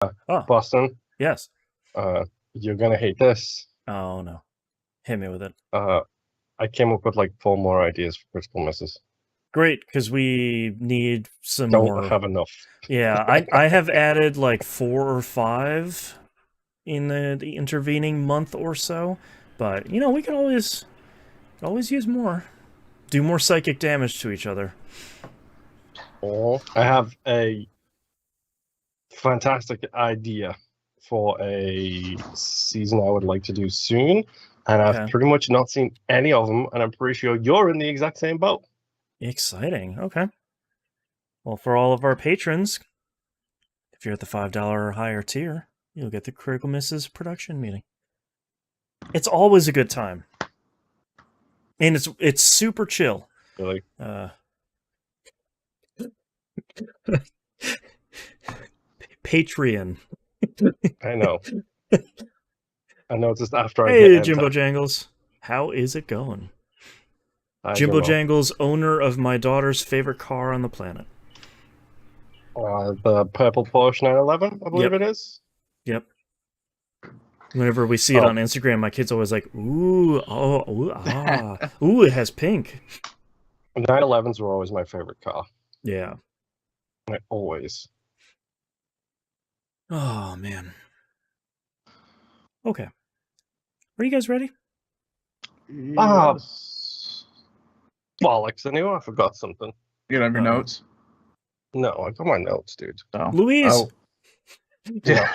Oh, Boston, yes. uh, you're gonna hate this. Oh, no. Hit me with it. Uh, I came up with like 4 more ideas for critical misses. Great, because we need some Don't more. have enough. Yeah, I have added like 4 or 5 in the intervening month or so, but we can always use more. Do more psychic damage to each other. Or I have a fantastic idea for a season I would like to do soon, and I've Okay. pretty much not seen any of them, and I'm pretty sure you're in the exact same boat. Exciting. Okay. Well, for all of our patrons, if you're at the $5 or higher tier, you'll get the Critical Misses production meeting. It's always a good time. And it's super chill. Really, Patreon. I know. I noticed after I hit Hey, Jimbo enter, Jangles. How is it going? I Jimbo Jimbo, Jangles, owner of my daughter's favorite car on the planet. the purple Porsche 911, I believe Yep. it is. Yep. Whenever we see it Oh, on Instagram, my kid's always like, ooh, oh, ooh, ah. Ooh, it has pink. 911s were always my favorite car. Yeah. Like, always. Oh, man. Okay. Are you guys ready? Ah, Yes. bollocks! I knew I forgot something. You have your Uh-oh. notes. No, I got my notes, dude. Oh. Louise! Oh. Yeah,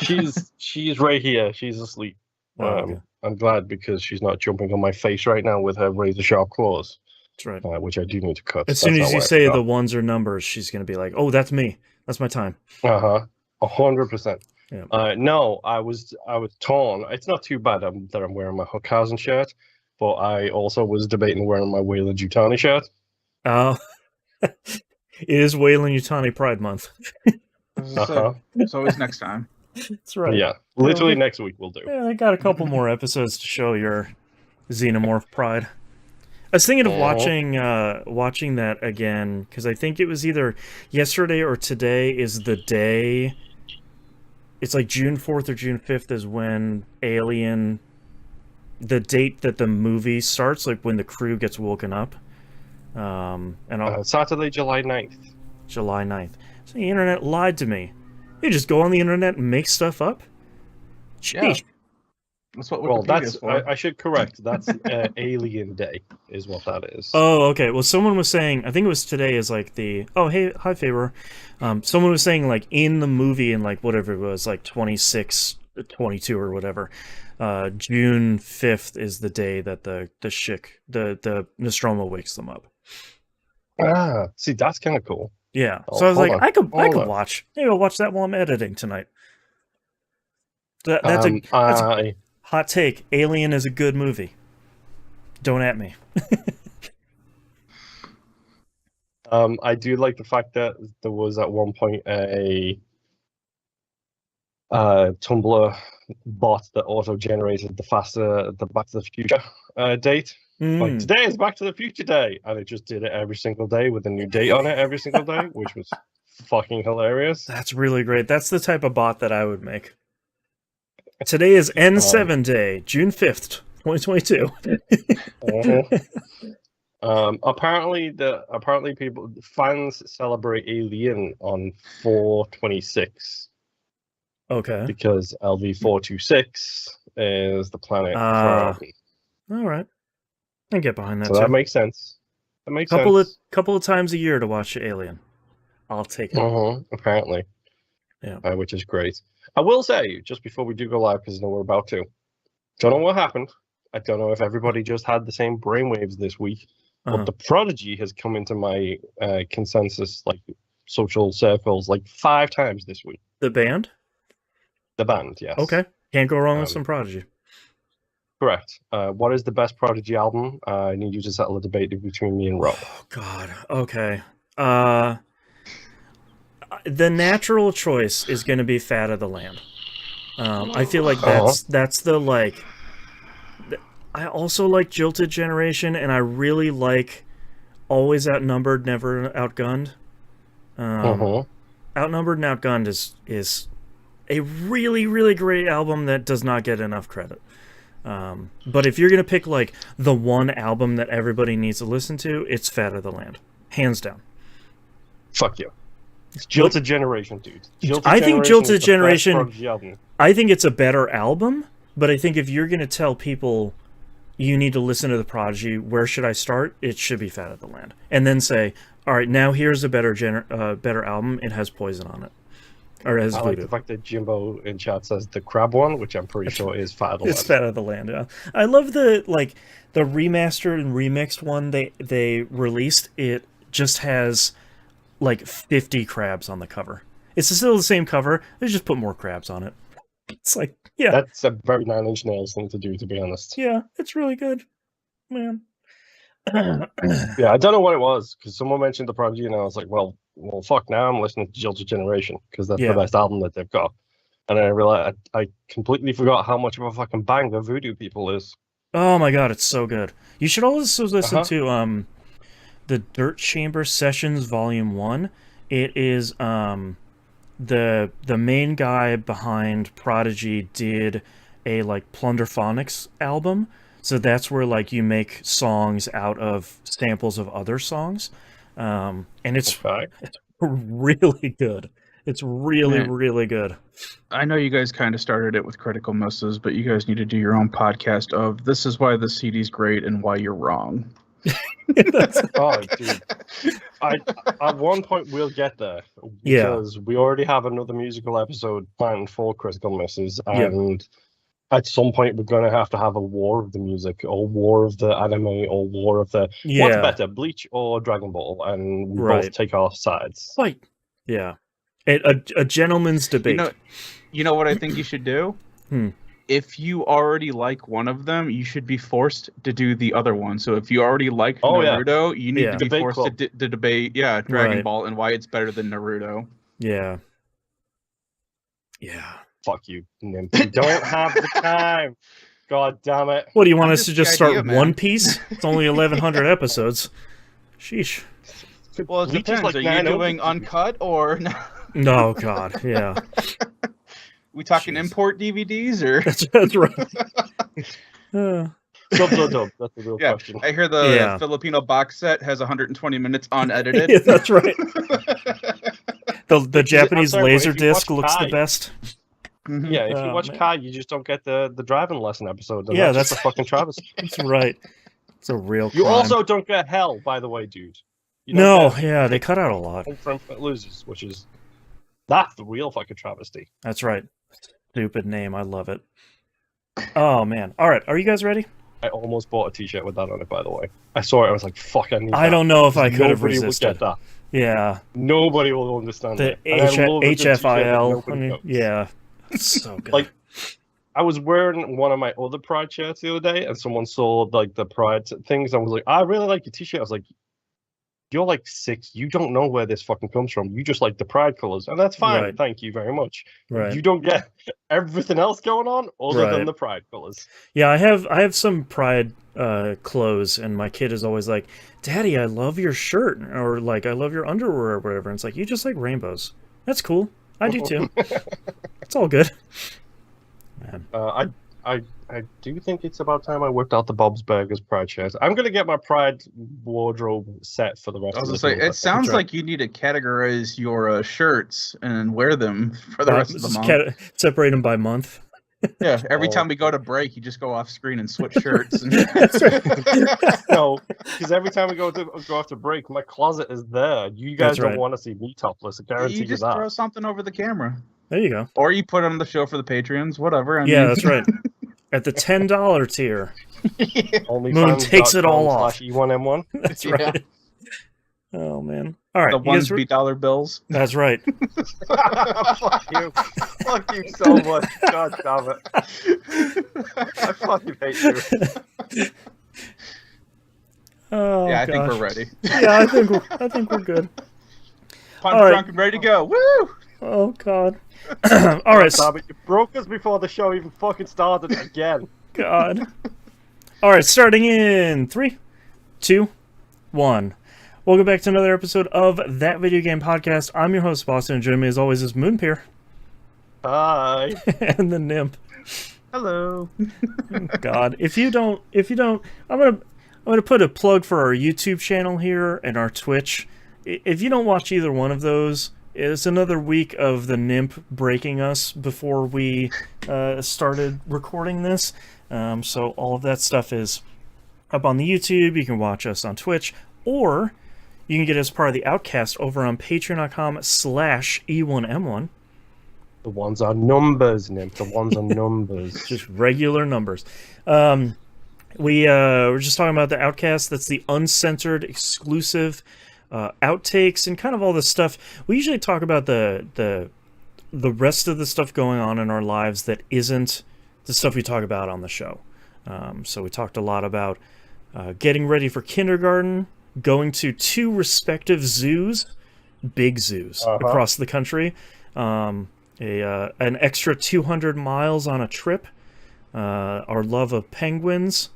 she's right here. She's asleep. Oh, okay. I'm glad because she's not jumping on my face right now with her razor sharp claws, That's right. which I do need to cut. As soon That's as not you why I say the forgot. ones or numbers, she's going to be like, oh, that's me. That's my time. 100%. Yeah. No, I was torn. It's not too bad that I'm wearing my Hookhausen shirt, but I also was debating wearing my Wayland Yutani shirt. Oh, it is Wayland Yutani Pride Month. It's always next time. That's right. Yeah, literally next week we'll do. Yeah, I got a couple more episodes to show your Xenomorph Pride. I was thinking of watching that again because I think it was either yesterday or today is the day. It's like June 4th or June 5th is when Alien, the date that the movie starts, like when the crew gets woken up. Saturday, July 9th. July 9th. So the internet lied to me. You just go on the internet and make stuff up? Sheesh. Yeah. That's what Well, Wikipedia's for. I should correct. That's Alien Day is what that is. Oh, okay. Well, someone was saying, I think it was today is like the, oh, hey, hi, Faber. Someone was saying like in the movie in like whatever it was, like 26, 22 or whatever, June 5th is the day that the Nostromo wakes them up. See, that's kind of cool. Yeah. Oh, So I was like, hold on. I could Hold on. watch. Maybe I'll watch that while I'm editing tonight. That's a hot take. Alien is a good movie. Don't at me. I do like the fact that there was at one point a Tumblr bot that auto-generated the Back to the Future date. Like, today is Back to the Future Day, and it just did it every single day with a new date on it every single day, which was fucking hilarious. That's really great. That's the type of bot that I would make. Today is N7 Day, June 5th, 2022. Apparently fans celebrate Alien on 4/26. Okay. Because LV-426 is the planet for Alden. All right. I can get behind that So too. that makes sense. That makes sense. Couple of times a year to watch Alien. I'll take it. Apparently. Yeah. Which is great. I will say, just before we do go live, because I know we're about to, don't know what happened. I don't know if everybody just had the same brainwaves this week, but the Prodigy has come into my consensus, like, social circles, like 5 times this week. The band? The band, yes. Okay. Can't go wrong with some Prodigy. Correct. What is the best Prodigy album? I need you to settle a debate between me and Rob. Oh, God. Okay. The natural choice is going to be Fat of the Land. I feel like that's the, like... I also like Jilted Generation, and I really like Always Outnumbered, Never Outgunned. Outnumbered and Outgunned is a really, really great album that does not get enough credit. But if you're going to pick, like, the one album that everybody needs to listen to, it's Fat of the Land. Hands down. Fuck you. It's Jilted Generation, dude. I think Jilted is the Generation... best Prodigy album. I think it's a better album, but I think if you're going to tell people you need to listen to the Prodigy, where should I start? It should be Fat of the Land. And then say, all right, now here's a better album. It has Poison on it. Or as I like the fact that Jimbo in chat says the crab one, which I'm pretty sure is Fat of the Land. It's Fat of the Land, yeah. I love the remastered and remixed one they released. It just has like 50 crabs on the cover. It's still the same cover. They just put more crabs on it. It's like, yeah. That's a very Nine Inch Nails thing to do, to be honest. Yeah, it's really good, man. Yeah, I don't know what it was, because someone mentioned the Prodigy, and I was like, well, fuck, now I'm listening to Jilted Generation, because that's the best album that they've got. And then I realized I completely forgot how much of a fucking banger Voodoo People is. Oh my god, it's so good. You should also listen to the Dirt Chamber Sessions Volume 1. It is the main guy behind Prodigy did a like Plunderphonics album. So that's where like you make songs out of samples of other songs. And it's really good. It's really good. I know you guys kind of started it with Critical Misses, but you guys need to do your own podcast of this is why the CD's great and why you're wrong. Oh, dude. At one point we'll get there. Because we already have another musical episode planned for Critical Misses, and at some point we're going to have a war of the music, or war of the anime, or war of the what's better, Bleach or Dragon Ball, and we both take our sides. Like, yeah, a gentleman's debate. You know what I think you should do? If you already like one of them, you should be forced to do the other one. So if you already like Naruto, you need to be forced to debate Dragon Ball and why it's better than Naruto. Yeah. Fuck you, Nymph. You don't have the time. God damn it. What, do you want us to just start One Piece? It's only 1,100 episodes. Sheesh. Well, it depends. Like, are you doing uncut or... No, God, yeah. We talking import DVDs or? That's right. Dub. That's the real question. I hear the Filipino box set has 120 minutes unedited. Yeah, that's right. The Japanese laser disc looks the best. Yeah, if you watch Kai, you just don't get the driving lesson episode. Yeah, that's a fucking travesty. That's right. It's a real crime. You also don't get Hell, by the way, dude. They cut out a lot. From Losers, that's the real fucking travesty. That's right. Stupid name. I love it. Oh, man. All right. Are you guys ready? I almost bought a t-shirt with that on it, by the way. I saw it. I was like, fuck, I need that. I don't know if I could have resisted. Would get that. Yeah. Nobody will understand the it. HFIL. I mean, yeah. It's so good. Like, I was wearing one of my other Pride shirts the other day, and someone saw like the Pride things. I was like, I really like your t-shirt. I was like, you're like 6. You don't know where this fucking comes from. You just like the Pride colors, and that's fine. Right. Thank you very much. Right. You don't get everything else going on other than the Pride colors. Yeah, I have some Pride clothes, and my kid is always like, "Daddy, I love your shirt," or like, "I love your underwear," or whatever. And it's like, you just like rainbows. That's cool. I do too. It's all good. Man. I do think it's about time I whipped out the Bob's Burgers Pride shirts. I'm gonna get my Pride wardrobe set for the rest of the month. It sounds like you need to categorize your shirts and wear them for the rest of the month. Separate them by month. Yeah, every time we go to break, you just go off screen and switch shirts. No, because every time we go off to break, my closet is there. You guys don't want to see me topless. I guarantee you just that. Throw something over the camera. There you go. Or you put it on the show for the Patreons, whatever. That's right. At the $10 tier, Moon takes it all off. E1M1. That's right. Oh man! All right, the $1 dollar bills. That's right. Fuck you! Fuck you so much! God damn it! I fucking hate you. Oh, I think we're ready. Yeah, I think we're good. Punch drunk and ready to go. Woo! Oh God! All right. Damn it, you broke us before the show even fucking started again. God. All right, starting in 3, 2, 1. Welcome back to another episode of That Video Game Podcast. I'm your host, Boston, and joining me as always is Moonpeer. Hi. And the nymph. Hello. God, if you don't, I'm gonna put a plug for our YouTube channel here and our Twitch. If you don't watch either one of those, it's another week of the nymph breaking us before we started recording this. So all of that stuff is up on the YouTube. You can watch us on Twitch, or you can get as part of the Outcast over on patreon.com/E1M1. The ones on numbers, Nymph. The ones on numbers. Just regular numbers. We were just talking about the Outcast. That's the uncensored, exclusive outtakes and kind of all this stuff. We usually talk about the rest of the stuff going on in our lives that isn't the stuff we talk about on the show. So we talked a lot about getting ready for kindergarten, going to 2 respective zoos, big zoos across the country. An extra 200 miles on a trip, our love of penguins,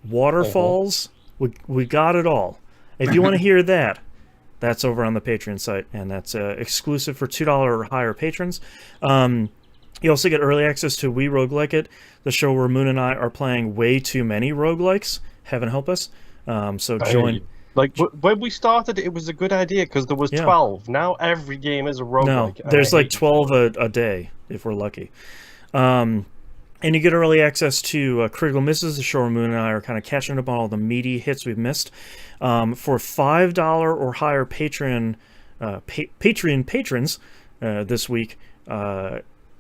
waterfalls, we got it all. If you want to hear that, that's over on the Patreon site, and that's exclusive for $2 or higher patrons. You also get early access to We Roguelike It, the show where Moon and I are playing way too many roguelikes. Heaven help us. So join... Like, when we started, it was a good idea because there was 12. Now every game is a roguelike. No, there's like 12 a day, if we're lucky. And you get early access to Critical Misses, the show where Moon and I are kind of catching up on all the meaty hits we've missed. For $5 or higher Patreon patrons this week,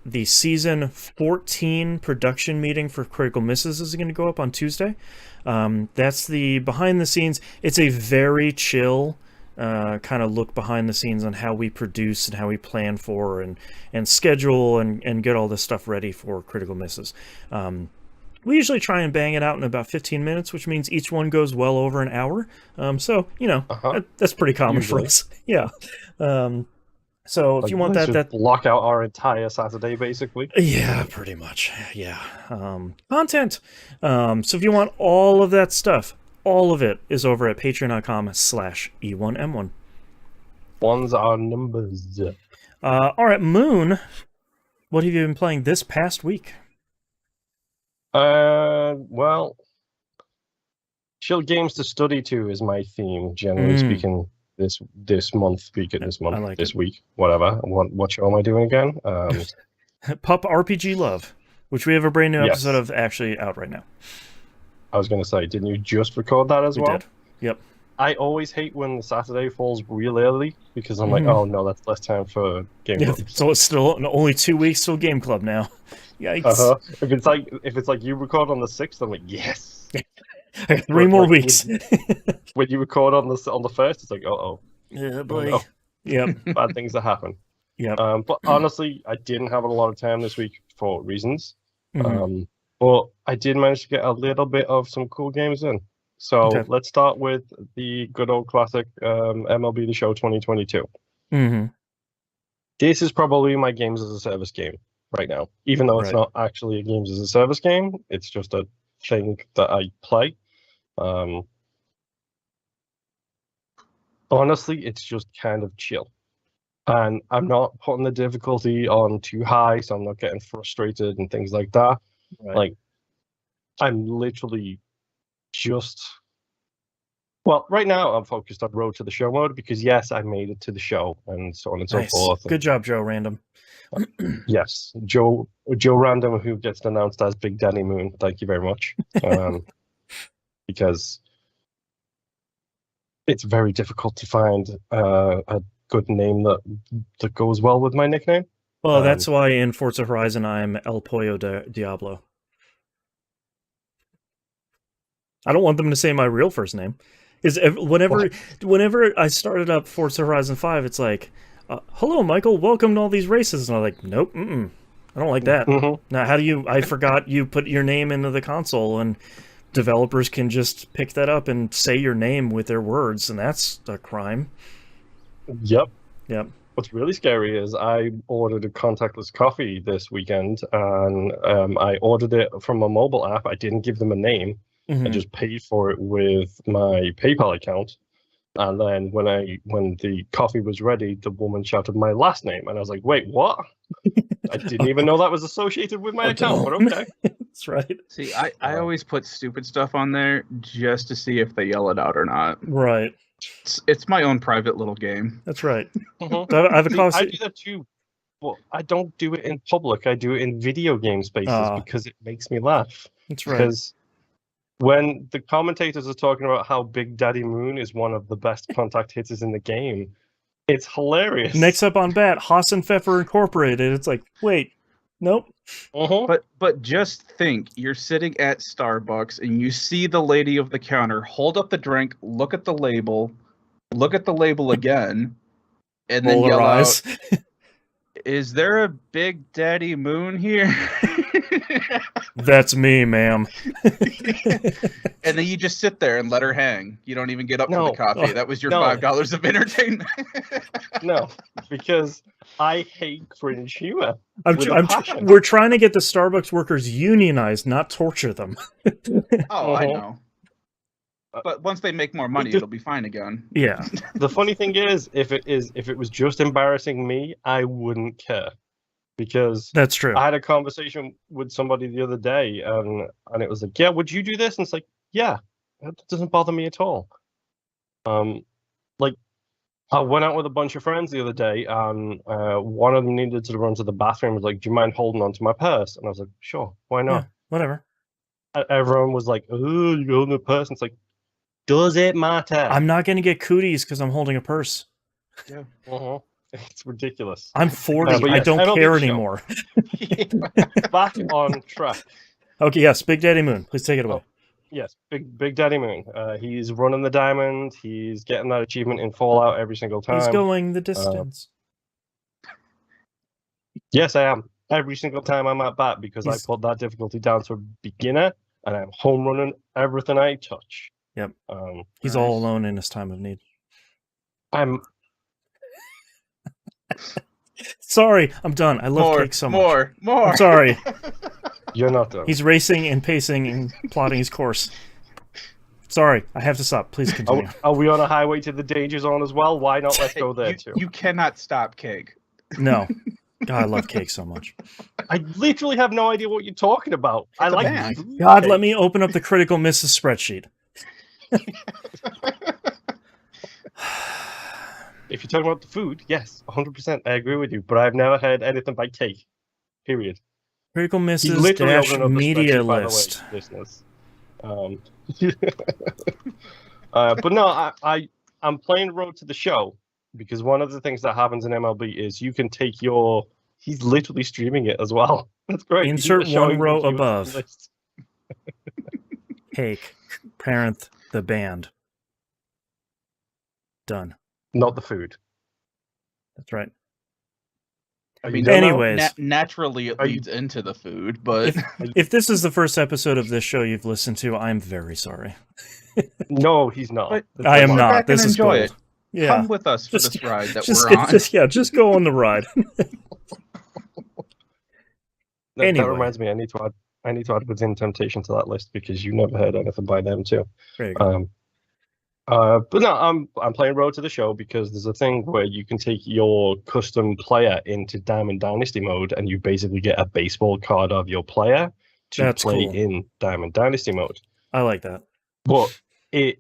the Season 14 production meeting for Critical Misses is going to go up on Tuesday. That's the behind the scenes. It's a very chill kind of look behind the scenes on how we produce and how we plan for and schedule and get all this stuff ready for Critical Misses. We usually try and bang it out in about 15 minutes, which means each one goes well over an hour. So, you know, that's pretty common for us. Yeah. So if you want that block out our entire Saturday, basically. Yeah, pretty much. Yeah. Content. So if you want all of that stuff, all of it is over at patreon.com/E1M1. Ones are numbers. All right, Moon, what have you been playing this past week? Well, chill games to study to is my theme, generally speaking. This month, this week, whatever. What show am I doing again? Pup RPG Love, which we have a brand new episode of actually out right now. I was going to say, didn't you just record that as well? We did. Yep. I always hate when Saturday falls real early because I'm like, oh no, that's less time for game club. So it's still only 2 weeks till game club now. Yikes. If it's like you record on the 6th, I'm like, yes. I got 3 more weeks. When you record on the 1st, it's like, yeah, boy. Oh, no. Yep. Bad things that happen. Yep. But honestly, I didn't have a lot of time this week for reasons. But I did manage to get a little bit of some cool games in. So let's start with the good old classic MLB The Show 2022. This is probably my games as a service game right now. Even though it's not actually a games as a service game, it's just a thing that I play. Honestly, it's just kind of chill. And I'm not putting the difficulty on too high, so I'm not getting frustrated and things like that. Like, I'm literally just... Well, right now I'm focused on Road to the Show mode because, yes, I made it to the show and so on and so forth. Good job, Joe Random. Yes, Joe Random, who gets announced as Big Daddy Moon. Thank you very much. Because it's very difficult to find a good name that goes well with my nickname. Well, that's why in Forza Horizon I'm El Pollo Diablo. I don't want them to say my real first name. Whenever I started up Forza Horizon 5, it's like, hello, Michael, welcome to all these races. And I'm like, nope, I don't like that. Now, how do you... I forgot you put your name into the console, and developers can just pick that up and say your name with their words, and that's a crime. Yep. What's really scary is I ordered a contactless coffee this weekend, and I ordered it from a mobile app. I didn't give them a name. I just paid for it with my PayPal account. And then when the coffee was ready, the woman shouted my last name, and I was like, "Wait, what?" I didn't even know that was associated with my account, but okay. That's right. See, I always put stupid stuff on there just to see if they yell it out or not. Right. It's my own private little game. That's right. Mm-hmm. I have a I do that too, but I don't do it in public. I do it in video game spaces because it makes me laugh. That's right. Because when the commentators are talking about how Big Daddy Moon is one of the best contact hitters in the game, it's hilarious. Next up on bat, Haas and Pfeffer Incorporated. It's like, wait, nope. But just think, you're sitting at Starbucks and you see the lady of the counter hold up the drink, look at the label again, and then yell out, "Is there a Big Daddy Moon here?" That's me, ma'am. And then you just sit there and let her hang. You don't even get up for the coffee. That was your $5 of entertainment. No, because I hate cringe humor. We're trying to get the Starbucks workers unionized, not torture them. I know. But once they make more money, it'll be fine again. Yeah. The funny thing is, if it was just embarrassing me, I wouldn't care. Because that's true. I had a conversation with somebody the other day, and it was like, "Yeah, would you do this?" And it's like, "Yeah, that doesn't bother me at all." Like, I went out with a bunch of friends the other day, and one of them needed to run to the bathroom. Was like, "Do you mind holding on to my purse?" And I was like, "Sure, why not?" Yeah, whatever. Everyone was like, "Oh, you're holding a purse." And it's like, does it matter? I'm not going to get cooties because I'm holding a purse. Yeah. It's ridiculous. I'm 40. Yes, I don't care anymore. Back on track. Okay, yes, Big Daddy Moon. Please take it away. Yes, Big Daddy Moon. He's running the diamond. He's getting that achievement in Fallout every single time. He's going the distance. Yes, I am. Every single time I'm at bat because I put that difficulty down to beginner, and I'm home running everything I touch. Yep. He's all alone in his time of need. Sorry, I'm done. I love cake so much. More. I'm sorry. You're not done. He's racing and pacing and plotting his course. Sorry, I have to stop. Please continue. Are we on a highway to the danger zone as well? Why not? Let's go there too. You cannot stop cake. No. God, I love cake so much. I literally have no idea what you're talking about. I like God, let me open up the critical misses spreadsheet. If you're talking about the food, yes, 100%, I agree with you. But I've never heard anything by cake. Period. Critical misses dash media list. But no, I'm playing Road to the Show because one of the things that happens in MLB is you can take your. He's literally streaming it as well. That's great. Insert one row above. Cake, parent, the band. Done. Not the food. That's right. I mean, anyways, naturally it leads into the food, but if this is the first episode of this show you've listened to, I'm very sorry. No, he's not. I am not. This is gold. It. Yeah. Come with us for this ride that we're on. Just go on the ride. That reminds me, I need to add Within Temptation to that list because you never heard anything by them too. There you go. But no, I'm playing Road to the Show because there's a thing where you can take your custom player into Diamond Dynasty mode, and you basically get a baseball card of your player to play in Diamond Dynasty mode. I like that. But its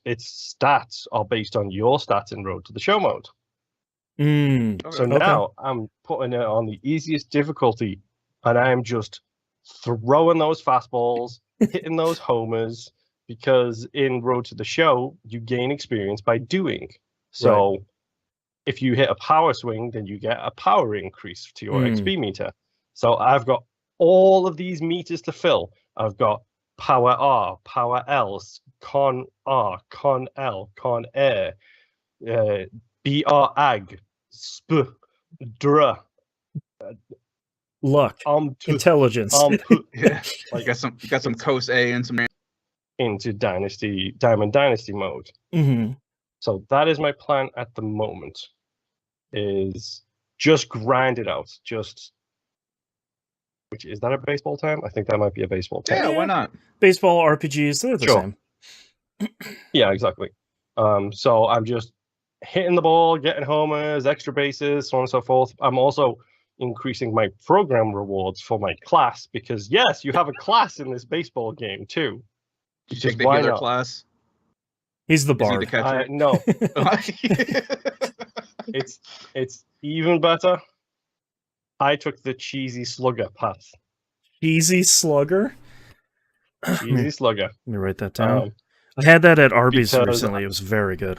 stats are based on your stats in Road to the Show mode. So now I'm putting it on the easiest difficulty, and I'm just throwing those fastballs, hitting those homers. Because in Road to the Show, you gain experience by doing. So if you hit a power swing, then you get a power increase to your XP meter. So I've got all of these meters to fill. I've got power R, power L, con R, con L, con air, BR ag, sp, dr, luck, intelligence. Like got some cos A and some into Diamond Dynasty mode. So that is my plan at the moment, is just grind it out. Which is that a baseball time? I think that might be a baseball time. Yeah, why not? Baseball RPGs, they're the same. Yeah, exactly. So I'm just hitting the ball, getting homers, extra bases, so on and so forth. I'm also increasing my program rewards for my class because yes, you have a class in this baseball game too. Did you take the healer class? He's the bard. Is he the catcher? No. It's even better. I took the cheesy slugger path. Cheesy slugger? Cheesy slugger. Let me write that down. I had that at Arby's recently. It was very good.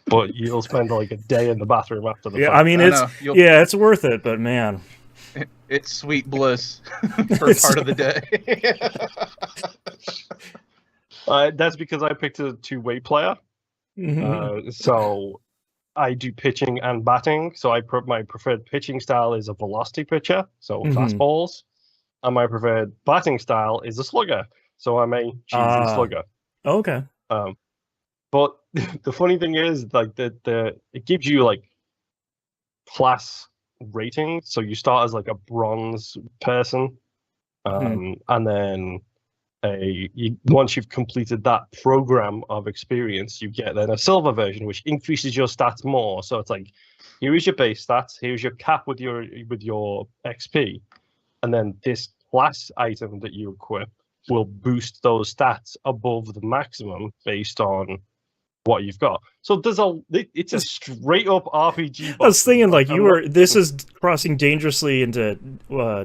But you'll spend like a day in the bathroom after the Yeah, fight. I mean, it's worth it, but man. It's sweet bliss for part of the day. That's because I picked a two-way player. Mm-hmm. So I do pitching and batting. So my preferred pitching style is a velocity pitcher, so fastballs. And my preferred batting style is a slugger. So I'm a cheesy slugger. Okay. But the funny thing is, like it gives you like class rating. So you start as like a bronze person, and then once you've completed that program of experience, you get then a silver version, which increases your stats more. So it's like, here is your base stats, here's your cap with your XP, and then this class item that you equip will boost those stats above the maximum based on what you've got. So it's a straight up RPG. I was thinking like this is crossing dangerously into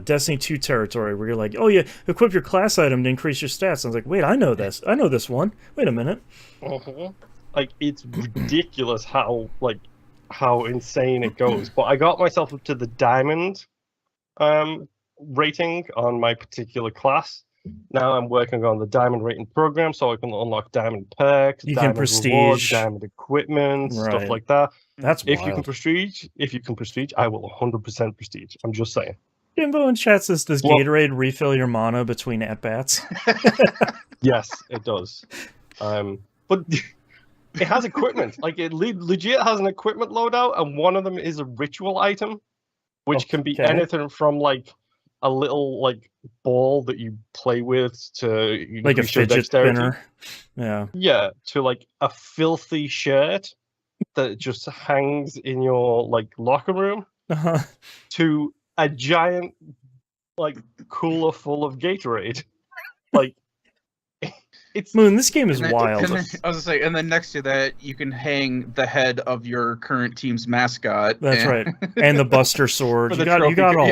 Destiny 2 territory where you're like, oh yeah, equip your class item to increase your stats. I was like, wait, I know this one. Wait a minute. Like it's ridiculous how insane it goes. But I got myself up to the diamond rating on my particular class. Now I'm working on the diamond rating program, so I can unlock diamond perks, diamond rewards, diamond equipment, stuff like that. That's if wild. you can prestige, I will 100% prestige. I'm just saying. Jimbo in chat says, does Gatorade refill your mana between at bats? Yes, it does. But it has equipment. Like it legit has an equipment loadout, and one of them is a ritual item, which can be anything from like a little like ball that you play with to like a fidget spinner. Yeah, to like a filthy shirt that just hangs in your like locker room, to a giant like cooler full of Gatorade. Like it's Moon, this game is wild. I was gonna say, and then next to that, you can hang the head of your current team's mascot. That's right, and the Buster Sword. You got all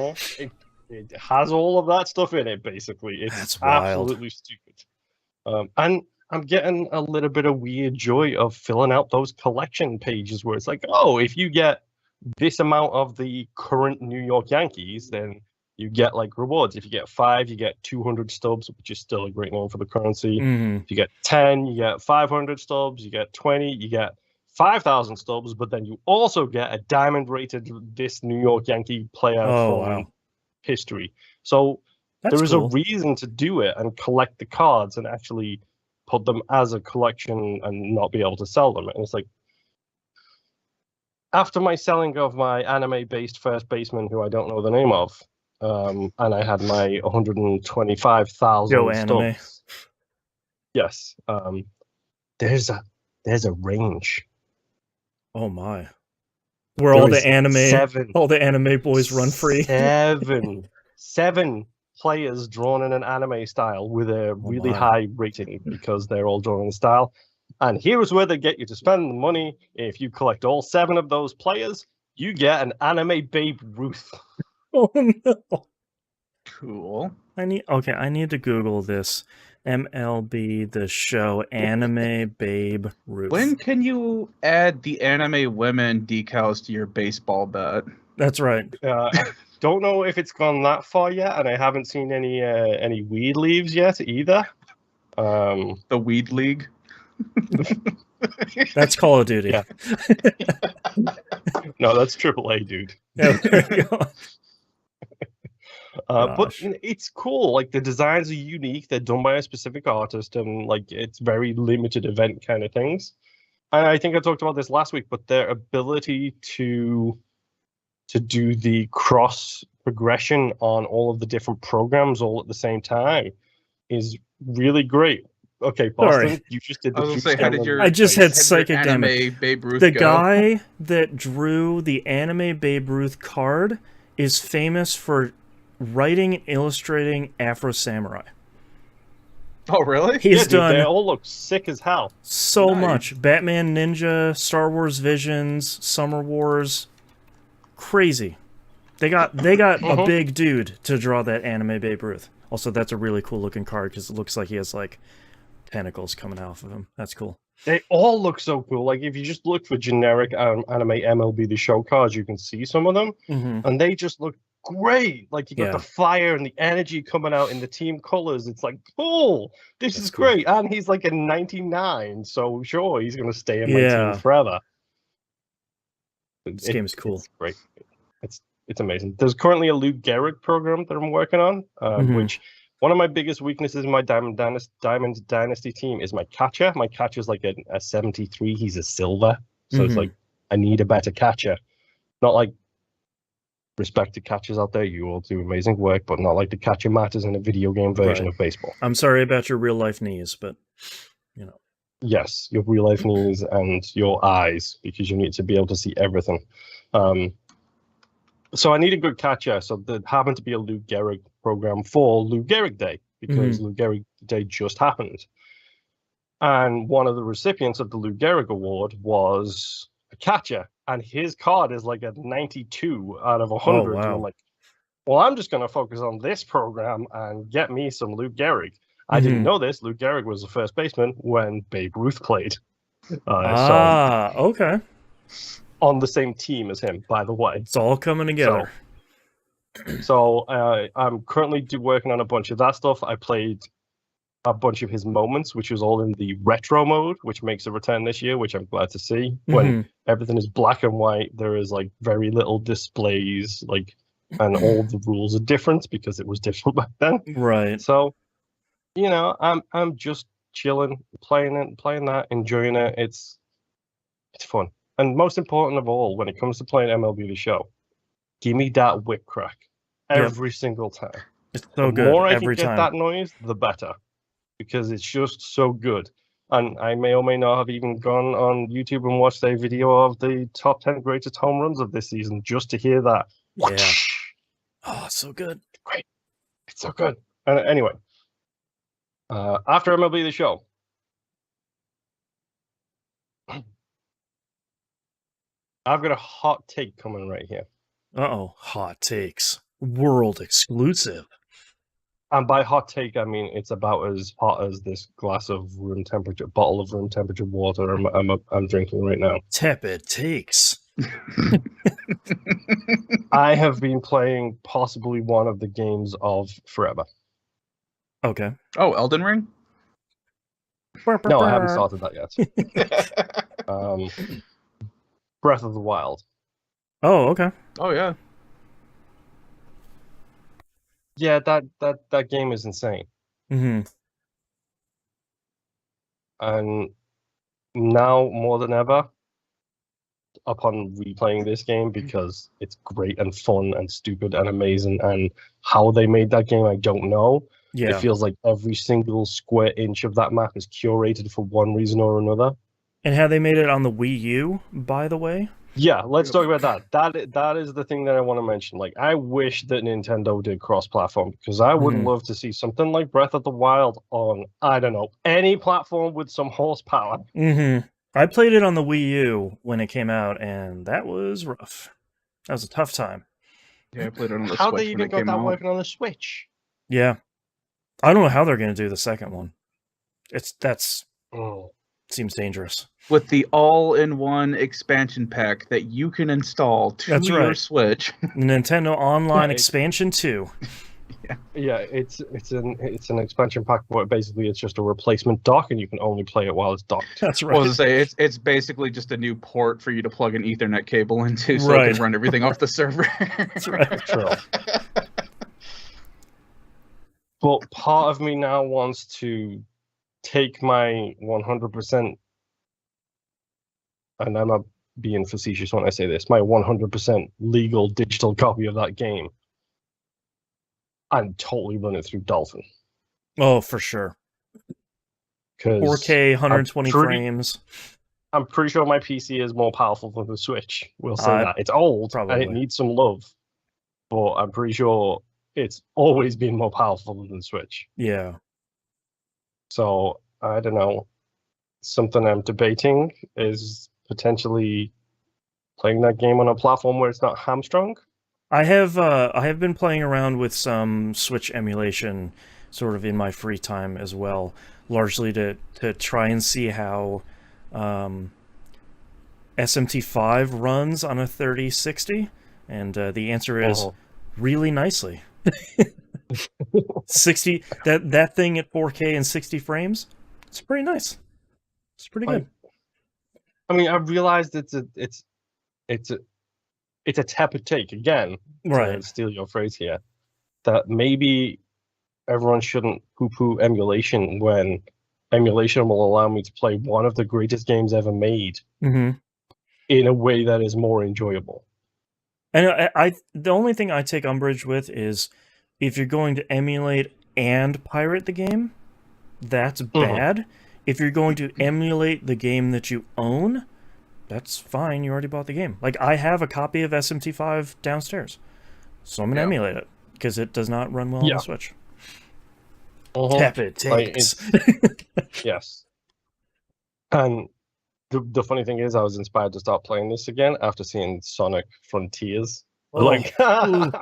of it. It has all of that stuff in it. Basically, it's absolutely stupid. And I'm getting a little bit of weird joy of filling out those collection pages where it's like, oh, if you get this amount of the current New York Yankees, then you get like rewards. If you get 5, you get 200 stubs, which is still a great one for the currency. If you get 10, you get 500 stubs. You get 20, you get 5,000 stubs. But then you also get a diamond rated this New York Yankee player from history. So there is a reason to do it and collect the cards and actually put them as a collection and not be able to sell them. And it's like, after my selling of my anime-based first baseman, who I don't know the name of, and I had my 125,000 stubs. Yes. There's a range. Oh my. Where all the anime boys run free. 7 players drawn in an anime style with a really high rating because they're all drawn in style. And here's where they get you to spend the money. If you collect all 7 of those players, you get an anime Babe Ruth. Oh no. Cool. I need to Google this. MLB The Show Anime Babe Ruth. When can you add the anime women decals to your baseball bat? That's right. I don't know if it's gone that far yet, and I haven't seen any weed leaves yet either. The Weed League. That's Call of Duty. Yeah. No, that's AAA, dude. Yeah, there you go. But it's cool. Like the designs are unique. They're done by a specific artist, and like it's very limited event kind of things. And I think I talked about this last week, but their ability to do the cross progression on all of the different programs all at the same time is really great. Okay, Boston, Sorry. you just did the I was gonna say, how did your I just had your psychic anime damage. Babe Ruth The go? guy that drew the anime Babe Ruth card is famous for writing and illustrating Afro Samurai. Oh, really? He's dude, done they all look sick as hell. so much. Batman, Ninja, Star Wars Visions, Summer Wars. Crazy. They got a big dude to draw that anime Babe Ruth. Also, that's a really cool looking card because it looks like he has like tentacles coming off of him. That's cool. They all look so cool. Like if you just look for generic anime MLB The Show cards, you can see some of them, and they just look great. Like you got the fire and the energy coming out in the team colors. It's like, cool. This is great. And he's like a 99, so sure he's gonna stay in my team forever. This game is cool. It's great. It's amazing. There's currently a Lou Gehrig program that I'm working on, which one of my biggest weaknesses in my Diamond Dynasty team is my catcher. My catcher's like a 73. He's a silver. So it's like, I need a better catcher. Not like respected catchers out there. You all do amazing work, but not like the catcher matters in a video game version of baseball. I'm sorry about your real life knees, but you know. Yes, your real life knees and your eyes, because you need to be able to see everything. So I need a good catcher. So there happened to be a Lou Gehrig program for Lou Gehrig Day, because Lou Gehrig Day just happened. And one of the recipients of the Lou Gehrig Award was a catcher. And his card is like a 92 out of 100. Oh, wow. And I'm like, well, I'm just going to focus on this program and get me some Lou Gehrig. I didn't know this. Lou Gehrig was the first baseman when Babe Ruth played. Okay. On the same team as him, by the way. It's all coming together. So I'm currently working on a bunch of that stuff. I played a bunch of his moments, which was all in the retro mode, which makes a return this year, which I'm glad to see. When everything is black and white, there is like very little displays, like, and all the rules are different because it was different back then. Right. So, you know, I'm just chilling, playing that, enjoying it. It's fun. And most important of all, when it comes to playing MLB The Show, give me that whip crack every single time. It's so good. The more I every can get time. that noise, the better, because it's just so good. And I may or may not have even gone on YouTube and watched a video of the top 10 greatest home runs of this season just to hear that. Yeah. Oh, so good. Great. It's so good. And anyway, after MLB The Show, I've got a hot take coming right here. Uh-oh. Hot takes. World exclusive. And by hot take, I mean it's about as hot as this bottle of room temperature water I'm drinking right now. Tepid takes. I have been playing possibly one of the games of forever. Okay. Oh, Elden Ring? No, I haven't started that yet. Breath of the Wild. Oh, okay. Oh, yeah. Yeah, that game is insane. Mm-hmm. And now more than ever, upon replaying this game, because it's great and fun and stupid and amazing, and how they made that game, I don't know. Yeah. It feels like every single square inch of that map is curated for one reason or another. And how they made it on the Wii U, by the way? Yeah, let's talk about that. That is the thing that I want to mention. Like, I wish that Nintendo did cross-platform, because I would love to see something like Breath of the Wild on, I don't know, any platform with some horsepower. Mm-hmm. I played it on the Wii U when it came out, and that was rough. That was a tough time. Yeah, I played it on the Switch. How they even got that working on the Switch? Yeah. I don't know how they're going to do the second one. Seems dangerous. With the all-in-one expansion pack that you can install to your Switch. Nintendo Online Expansion 2. Yeah, it's an expansion pack, but basically it's just a replacement dock, and you can only play it while it's docked. That's right. I was going to say, it's basically just a new port for you to plug an Ethernet cable into, so it can run everything off the server. That's right. True. But part of me now wants to take my 100%, and I'm not being facetious when I say this, my 100% legal digital copy of that game, and totally run it through Dolphin. Oh, for sure. 4K, 120 frames. I'm pretty sure my PC is more powerful than the Switch. We'll say that. It's old and it needs some love, but I'm pretty sure it's always been more powerful than the Switch. Yeah. So, I don't know. Something I'm debating is potentially playing that game on a platform where it's not hamstrung. I have been playing around with some Switch emulation sort of in my free time as well, largely to try and see how SMT5 runs on a 3060, and the answer is really nicely. 60 that thing at 4K and 60 frames, it's pretty nice. It's pretty good. I mean, I realized it's a tepid take again. Right. To steal your phrase here, that maybe everyone shouldn't poo-poo emulation when emulation will allow me to play one of the greatest games ever made in a way that is more enjoyable. And the only thing I take umbrage with is if you're going to emulate and pirate the game, that's bad. If you're going to emulate the game that you own, that's fine. You already bought the game. Like, I have a copy of SMT5 downstairs, so I'm going to emulate it because it does not run well on the Switch. Tepid takes. Yes. And the funny thing is, I was inspired to start playing this again after seeing Sonic Frontiers. Look, that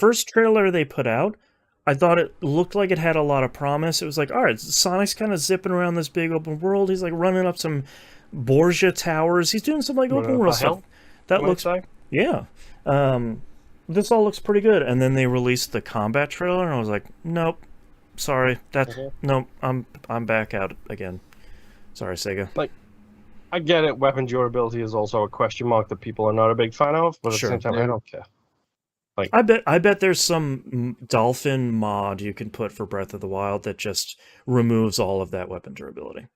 first trailer they put out, I thought it looked like it had a lot of promise. It was like, all right, Sonic's kind of zipping around this big open world. He's like running up some Borgia towers. He's doing some like open world stuff. That looks yeah. This all looks pretty good. And then they released the combat trailer, and I was like, nope, sorry, that's nope. I'm back out again. Sorry, Sega. Like, I get it. Weapon durability is also a question mark that people are not a big fan of, but at the same time, I don't care. Like, I bet there's some dolphin mod you can put for Breath of the Wild that just removes all of that weapon durability.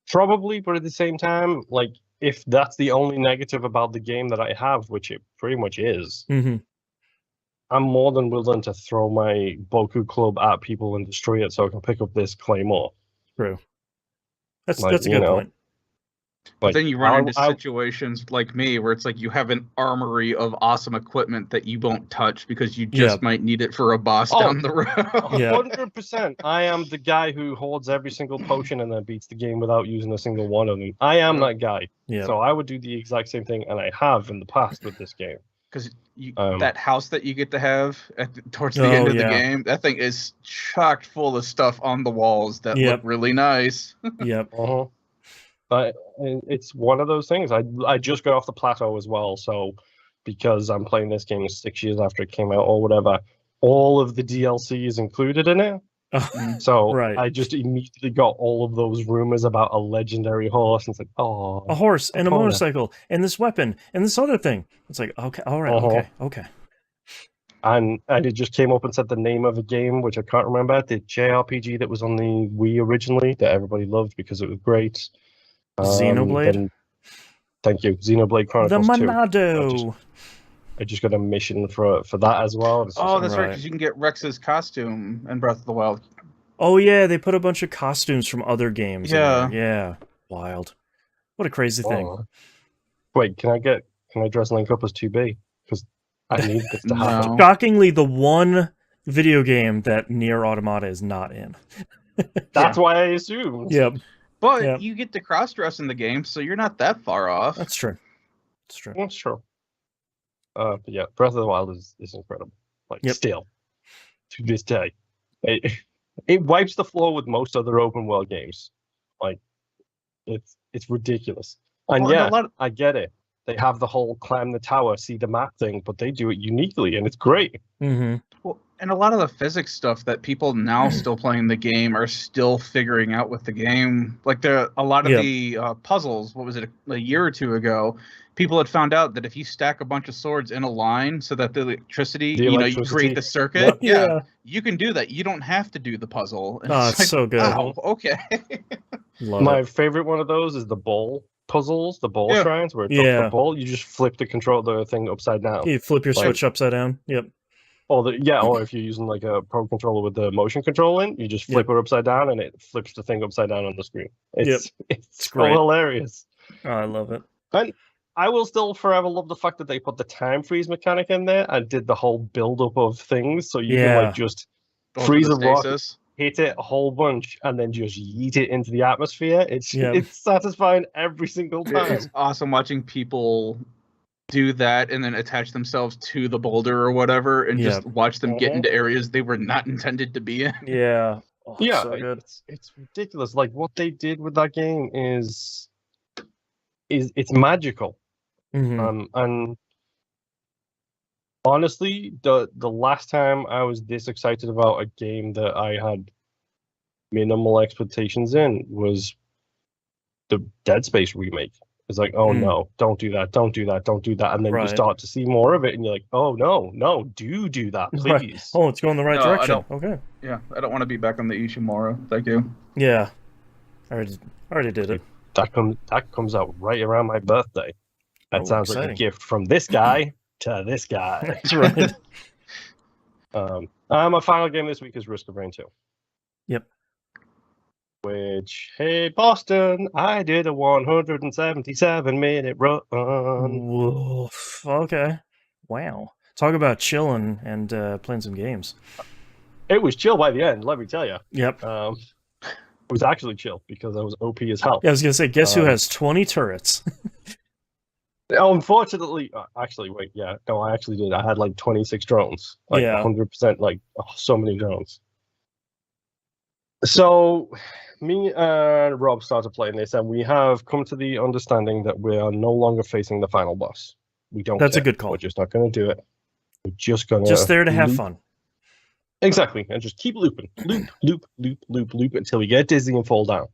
Probably, but at the same time, like, if that's the only negative about the game that I have, which it pretty much is, I'm more than willing to throw my Boku Club at people and destroy it so I can pick up this Claymore. True. That's a good point. But then you run into situations like me where it's like you have an armory of awesome equipment that you won't touch because you just might need it for a boss down the road. 100%. I am the guy who hoards every single potion and then beats the game without using a single one of them. I am that guy. Yeah. So I would do the exact same thing, and I have in the past with this game. Because that house that you get to have towards the end of the game, that thing is chocked full of stuff on the walls that look really nice. But it's one of those things. I just got off the plateau as well, so because I'm playing this game 6 years after it came out or whatever, all of the DLC is included in it. So I just immediately got all of those rumors about a legendary horse, and it's like, oh, a horse and a motorcycle and this weapon and this other thing. It's like, okay, all right, okay. And it just came up and said the name of a game, which I can't remember, the JRPG that was on the Wii originally that everybody loved because it was great. Xenoblade? Thank you. Xenoblade Chronicles 2. The Monado! I just got a mission for that as well. That's right, because you can get Rex's costume in Breath of the Wild. Oh yeah, they put a bunch of costumes from other games in there. Yeah. Wild. What a crazy thing. Wait, can I dress Link up as 2B? Because I need this to happen. Shockingly, the one video game that Nier Automata is not in. That's why I assumed. Yep. But you get to cross-dress in the game, so you're not that far off. That's true. That's true. But yeah, Breath of the Wild is incredible. Like, still, to this day. It wipes the floor with most other open world games. Like, it's ridiculous. And I get it. They have the whole climb the tower, see the map thing, but they do it uniquely, and it's great. Well, and a lot of the physics stuff that people now still playing the game are still figuring out with the game. Like a lot of the puzzles, what was it, a year or two ago, people had found out that if you stack a bunch of swords in a line so that the electricity, you create the circuit. You can do that. You don't have to do the puzzle. And it's like, so good. Wow, okay. My favorite one of those is the bowl puzzles, the bowl shrines, where it's up the bowl, you just flip the thing upside down. You flip your switch upside down. Yep. Or if you're using like a Pro Controller with the motion control in, you just flip it upside down and it flips the thing upside down on the screen. It's so great. Hilarious. Oh, I love it. And I will still forever love the fact that they put the time freeze mechanic in there and did the whole build up of things, so you can like just freeze a rock, hit it a whole bunch, and then just yeet it into the atmosphere. It's satisfying every single time. It's awesome watching people do that and then attach themselves to the boulder or whatever and just watch them get into areas they were not intended to be in. Yeah. Oh, so good. It's ridiculous. Like what they did with that game is it's magical. And honestly, the last time I was this excited about a game that I had minimal expectations in was the Dead Space remake. It's like, oh no, don't do that, don't do that, don't do that. And then you start to see more of it and you're like, oh no, do that, please. Right. Oh, it's going the right direction. Okay. Yeah, I don't want to be back on the Ishimura. Thank you. Yeah. I already did it. That comes out right around my birthday. That sounds like a gift from this guy to this guy. That's right. My final game this week is Risk of Rain 2. Yep. Which, hey, Boston, I did a 177-minute run. Whoa. Okay. Wow. Talk about chilling and playing some games. It was chill by the end, let me tell you. Yep. It was actually chill because I was OP as hell. Yeah, I was going to say, guess who has 20 turrets? Unfortunately, actually, wait, yeah. No, I actually did. I had like 26 drones. Like 100%, like so many drones. So me and Rob started playing this, and we have come to the understanding that we are no longer facing the final boss. We don't. That's a good call. We're just not going to do it. We're just going to there to have fun. Exactly, and just keep looping, loop until we get dizzy and fall down.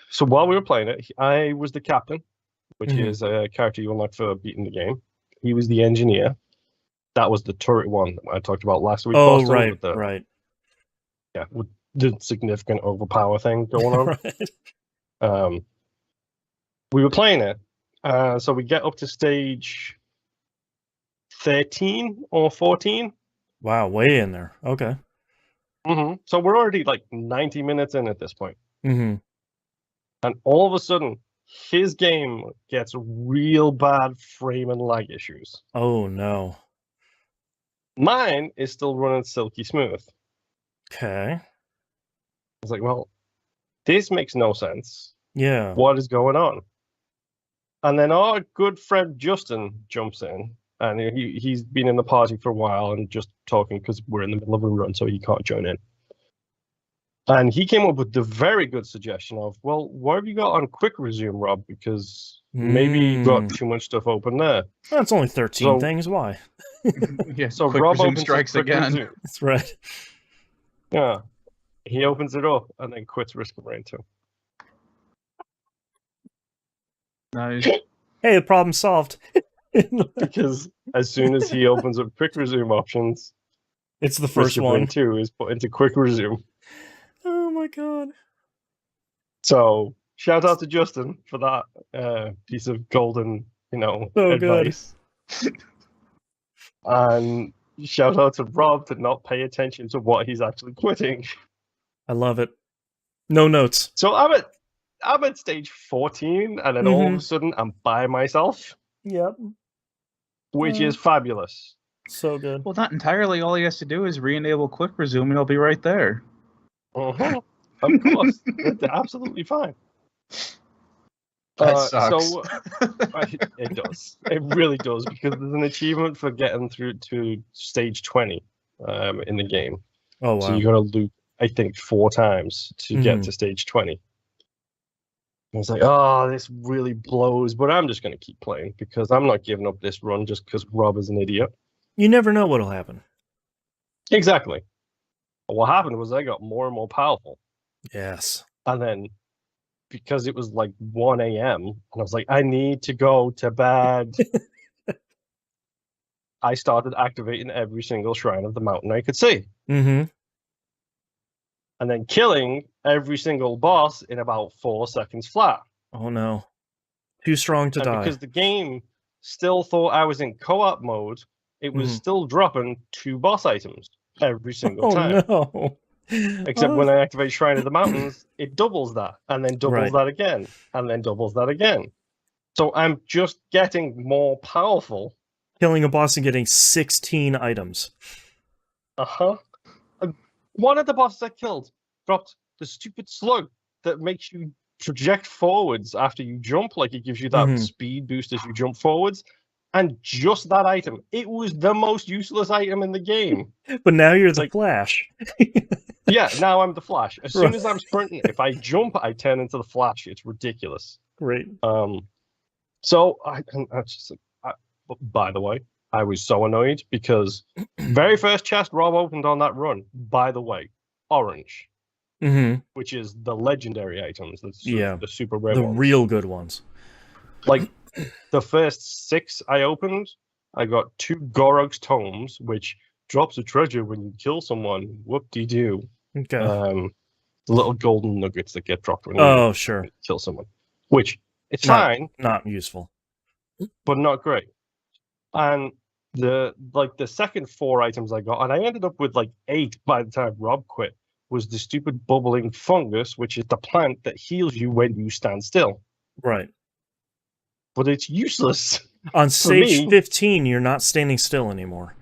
So while we were playing it, I was the captain, which is a character you unlock for beating the game. He was the engineer. That was the turret one that I talked about last week. Oh, Boston, right. Yeah, with the significant overpower thing going on. We were playing it. So we get up to stage 13 or 14. Wow, way in there. Okay. So we're already like 90 minutes in at this point. And all of a sudden, his game gets real bad frame and lag issues. Oh, no. Mine is still running silky smooth. Okay. I was like, well, this makes no sense. Yeah. What is going on? And then our good friend Justin jumps in, and he's been in the party for a while and just talking because we're in the middle of a run, so he can't join in. And he came up with the very good suggestion of, well, what have you got on quick resume, Rob? Because maybe you've got too much stuff open there. That's only 13 things. Why? Yeah, so quick Rob resume strikes again. Resume. That's right. Yeah. He opens it up and then quits Risk of Rain 2. Nice. Hey, the problem solved. Because as soon as he opens up quick resume options, it's the first Risk of one. Rain 2 is put into quick resume. Oh my god. So shout out to Justin for that piece of golden, advice. Good. And shout out to Rob to not pay attention to what he's actually quitting. I love it. No notes. So I'm at stage 14, and then all of a sudden I'm by myself. Yep. Which is fabulous. So good. Well, not entirely. All he has to do is re-enable quick resume, and he'll be right there. Of course. That's absolutely fine. That sucks. So it does. It really does, because there's an achievement for getting through to stage 20 in the game. Oh, wow. So you got to loop, I think, 4 times to get to stage 20. And it's like, oh, this really blows, but I'm just going to keep playing because I'm not giving up this run just because Rob is an idiot. You never know what'll happen. Exactly. What happened was I got more and more powerful. Yes. And then because it was like 1 a.m. and I was like, I need to go to bed. I started activating every single shrine of the mountain I could see. And then killing every single boss in about 4 seconds flat. Oh no. Too strong to die. Because the game still thought I was in co-op mode, it was still dropping 2 boss items every single time. No. Except when I activate Shrine of the Mountains, it doubles that, and then doubles that again, and then doubles that again. So I'm just getting more powerful. Killing a boss and getting 16 items. Uh-huh. One of the bosses I killed dropped the stupid slug that makes you project forwards after you jump, like it gives you that speed boost as you jump forwards. And just that item, it was the most useless item in the game. But now you're the Flash. Yeah, now I'm the Flash. As soon as I'm sprinting, if I jump, I turn into the Flash. It's ridiculous. Great. So by the way, I was so annoyed because very first chest Rob opened on that run, by the way, orange, which is the legendary items. The super rare ones. The real good ones. Like the first 6 I opened, I got 2 Gorog's tomes, which drops a treasure when you kill someone. Whoop-de-doo. Okay. The little golden nuggets that get dropped when you kill someone. Which, it's fine. Not useful. But not great. And the second 4 items I got, and I ended up with 8 by the time Rob quit, was the stupid bubbling fungus, which is the plant that heals you when you stand still. Right. But it's useless. On stage 15, you're not standing still anymore.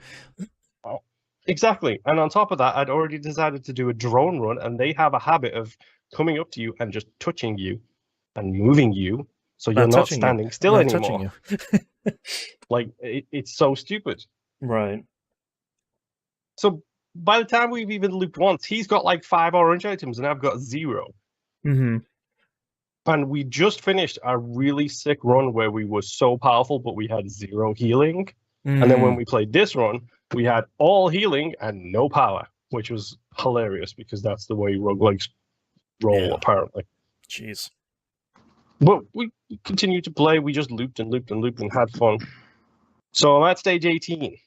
Exactly. And on top of that, I'd already decided to do a drone run, and they have a habit of coming up to you and just touching you and moving you, so you're not standing still anymore. It's so stupid. Right. So by the time we've even looped once, he's got 5 orange items, and I've got 0. And we just finished a really sick run where we were so powerful, but we had 0 healing. And then when we played this run, we had all healing and no power, which was hilarious because that's the way roguelikes roll, apparently. Jeez. But we continued to play. We just looped and looped and looped and had fun. So I'm at stage 18.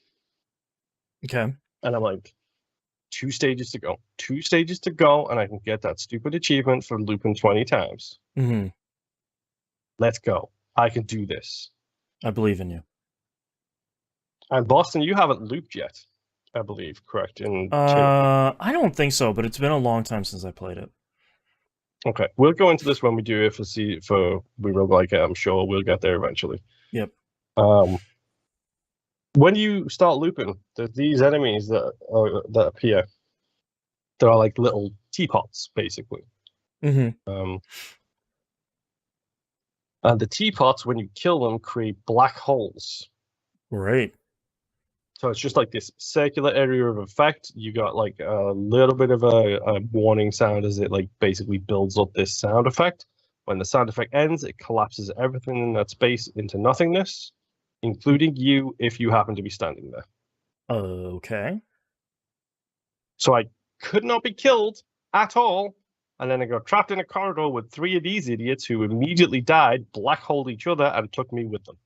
Okay. And I'm like, 2 stages to go. 2 stages to go, and I can get that stupid achievement for looping 20 times. Let's go. I can do this. I believe in you. And Boston, you haven't looped yet, I believe, correct? I don't think so, but it's been a long time since I played it. Okay, we'll go into this when we do it for We Roguelike It. I'm sure we'll get there eventually. Yep. When you start looping, there's these enemies that appear. They're like little teapots, basically. And the teapots, when you kill them, create black holes. Right. So it's just like this circular area of effect. You got a little bit of a warning sound as it basically builds up this sound effect. When the sound effect ends, it collapses everything in that space into nothingness, including you if you happen to be standing there. Okay. So I could not be killed at all, and then I got trapped in a corridor with 3 of these idiots who immediately died, black-holed each other, and took me with them.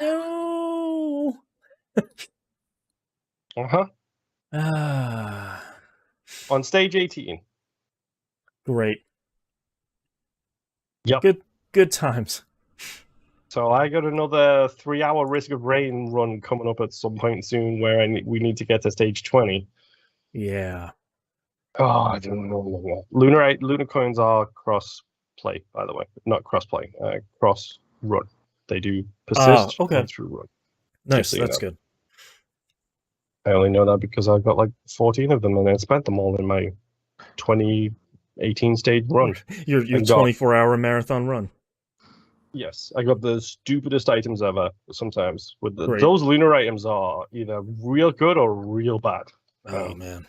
No. On stage 18. Great. Yep. Good times. So I got another 3-hour Risk of Rain run coming up at some point soon where we need to get to stage 20. Yeah. Oh, I don't know. Lunar coins are cross-play, by the way. Not cross-play, cross-run. They do persist through run. Nice, that's good. I only know that because I've got 14 of them and I spent them all in my 2018 stage run. Your 24-hour marathon run. Yes, I got the stupidest items ever sometimes. Those lunar items are either real good or real bad. Oh, man.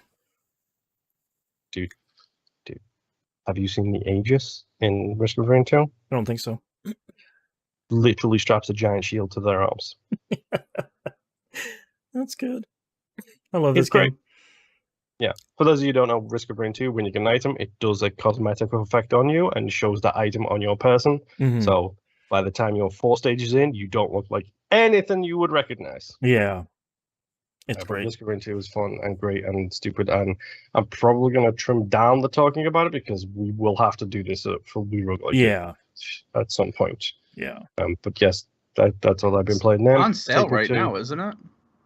Dude. Have you seen the Aegis in Risk of Rain 2? I don't think so. Literally straps a giant shield to their arms. That's good. I love this game. Great. Yeah. For those of you who don't know, Risk of Rain 2, when you get an item, it does a cosmetic effect on you and shows that item on your person. So by the time you're 4 stages in, you don't look like anything you would recognize. Yeah. It's great. Risk of Rain 2 is fun and great and stupid, and I'm probably going to trim down the talking about it because we will have to do this for We Roguelike at some point. Yeah. But yes, That's all I've been playing. Then on sale right now, isn't it?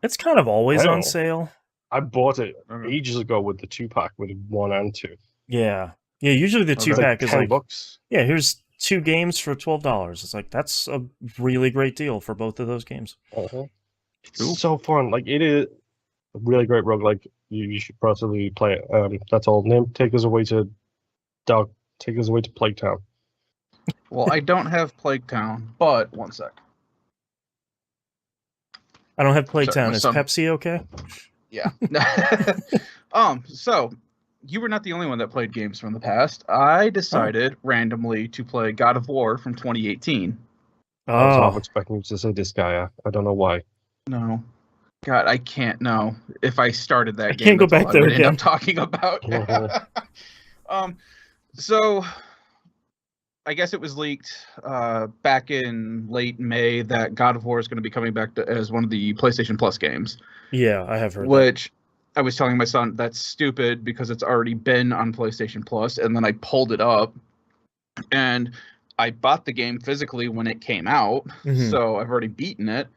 It's kind of always on sale. I bought it ages ago with the 2-pack with 1 and 2. Yeah. Usually the 2-pack is like $10. Yeah, here's 2 games for $12. It's like that's a really great deal for both of those games. It's so fun. Like, it is a really great roguelike. You should possibly play it. That's all. Take us away to Plague Town. Well, I don't have Plague Town, but one sec. I don't have Plague Town. Is Pepsi okay? Yeah. So you were not the only one that played games from the past. I decided randomly to play God of War from 2018. I was half expecting you to say this guy. I don't know why. No. God, I can't know. If I started that game, I can't go back there again. I'm talking about. So I guess it was leaked back in late May that God of War is going to be coming back as one of the PlayStation Plus games. Yeah, I have heard Which I was telling my son, that's stupid because it's already been on PlayStation Plus. And then I pulled it up and I bought the game physically when it came out. So I've already beaten it.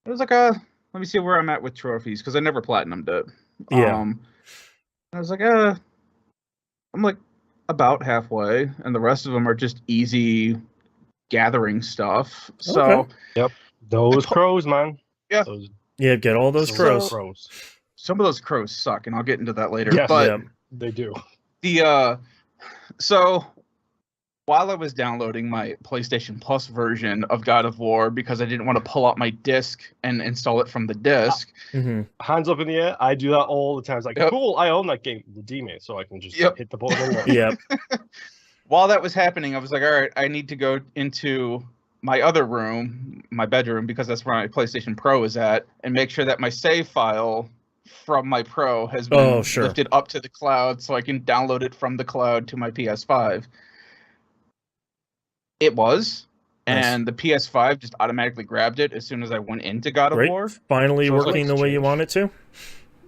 It was like let me see where I'm at with trophies because I never platinumed it. Yeah. I was like, I'm like about halfway, and the rest of them are just easy gathering stuff. So, yep, those crows, man. Yeah, get all those crows. Some of those crows suck, and I'll get into that later. Yes, but they do. So while I was downloading my PlayStation Plus version of God of War because I didn't want to pull out my disc and install it from the disc. Hands up in the air. I do that all the time. It's like, cool, I own that game. Redeem it so I can just hit the button. While that was happening, I was like, all right, I need to go into my other room, my bedroom, because that's where my PlayStation Pro is at, and make sure that my save file from my Pro has been lifted up to the cloud so I can download it from the cloud to my PS5. It was, and the PS5 just automatically grabbed it as soon as I went into God of War. Finally working the way you want it to.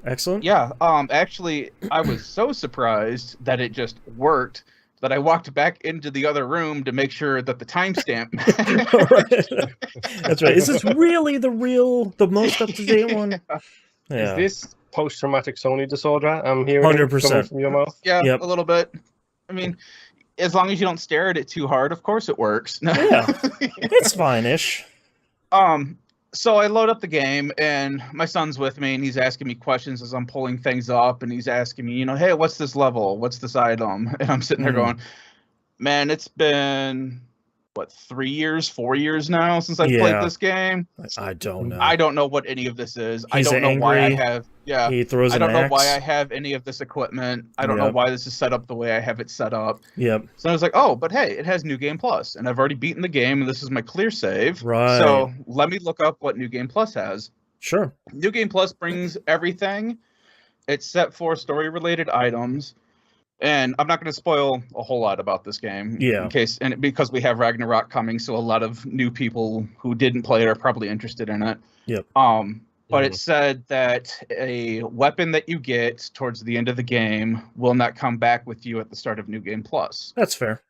Excellent. Yeah. Actually, I was so surprised that it just worked that I walked back into the other room to make sure that the timestamp. That's right. Is this really the most up to date one? Yeah. Is this post-traumatic Sony disorder? I'm hearing 100% from your mouth. Yeah, a little bit. I mean, as long as you don't stare at it too hard, of course it works. Yeah, it's fine-ish. So I load up the game, and my son's with me, and he's asking me questions as I'm pulling things up, and he's asking me, hey, what's this level? What's this item? And I'm sitting there going, man, it's been, 3 years, 4 years now since I've played this game? I don't know. I don't know what any of this is. He's I don't know angry. why I have... Yeah, he throws I don't an know why axe. I have any of this equipment. I don't know why this is set up the way I have it set up. Yep. So I was like, oh, but hey, it has New Game Plus, and I've already beaten the game, and this is my clear save. Right. So let me look up what New Game Plus has. Sure. New Game Plus brings everything except for story-related items, and I'm not going to spoil a whole lot about this game. Yeah. Because we have Ragnarok coming, so a lot of new people who didn't play it are probably interested in it. Yep. But it said that a weapon that you get towards the end of the game will not come back with you at the start of New Game Plus. That's fair.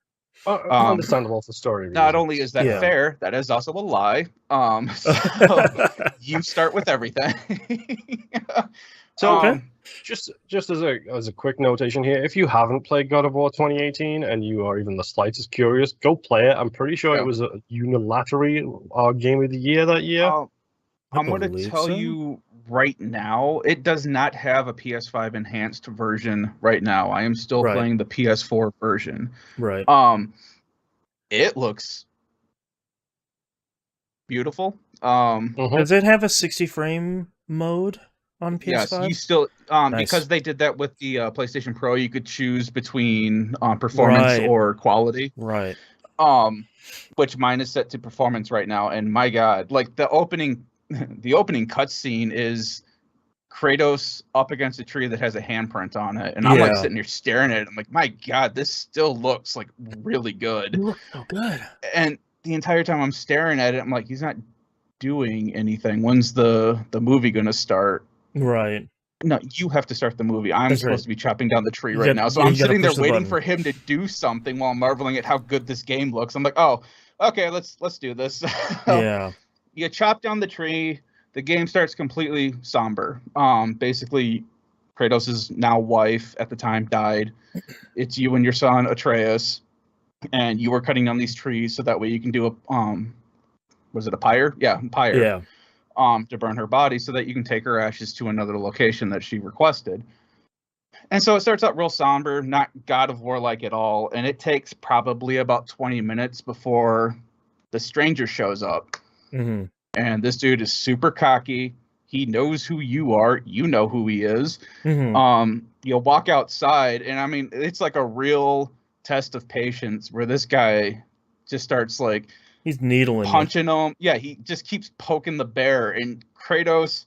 Understandable for story reasons. Not only is that fair, that is also a lie. So you start with everything. So just as a quick notation here, if you haven't played God of War 2018 and you are even the slightest curious, go play it. I'm pretty sure it was a unilaterally Game of the Year that year. I'm going to tell you right now, it does not have a PS5 enhanced version right now. I am still playing the PS4 version. Right. It looks beautiful. Does it have a 60 frame mode on PS5? Yes, you still because they did that with the PlayStation Pro, you could choose between performance or quality. Right. Which mine is set to performance right now, and my God, like the opening cutscene is Kratos up against a tree that has a handprint on it, and I'm like sitting here staring at it. I'm like, my God, this still looks like really good. It looks so good. And the entire time I'm staring at it, I'm like, he's not doing anything. When's the movie gonna start? Right. No, you have to start the movie. I'm supposed to be chopping down the tree right now. So I'm sitting there waiting for him to do something while I'm marveling at how good this game looks. I'm like, oh, okay, let's do this. Yeah. You chop down the tree. The game starts completely somber. Basically, Kratos' now wife at the time died. It's you and your son Atreus, and you were cutting down these trees so that way you can do a was it a pyre? Yeah, pyre. Yeah. To burn her body so that you can take her ashes to another location that she requested. And so it starts out real somber, not God of War like at all, and it takes probably about 20 minutes before the stranger shows up. Mm-hmm. And this dude is super cocky. He knows who you are. You know who he is. Mm-hmm. You'll walk outside, and I mean, it's like a real test of patience where this guy just starts like he's needling punching him. Yeah, he just keeps poking the bear. And Kratos,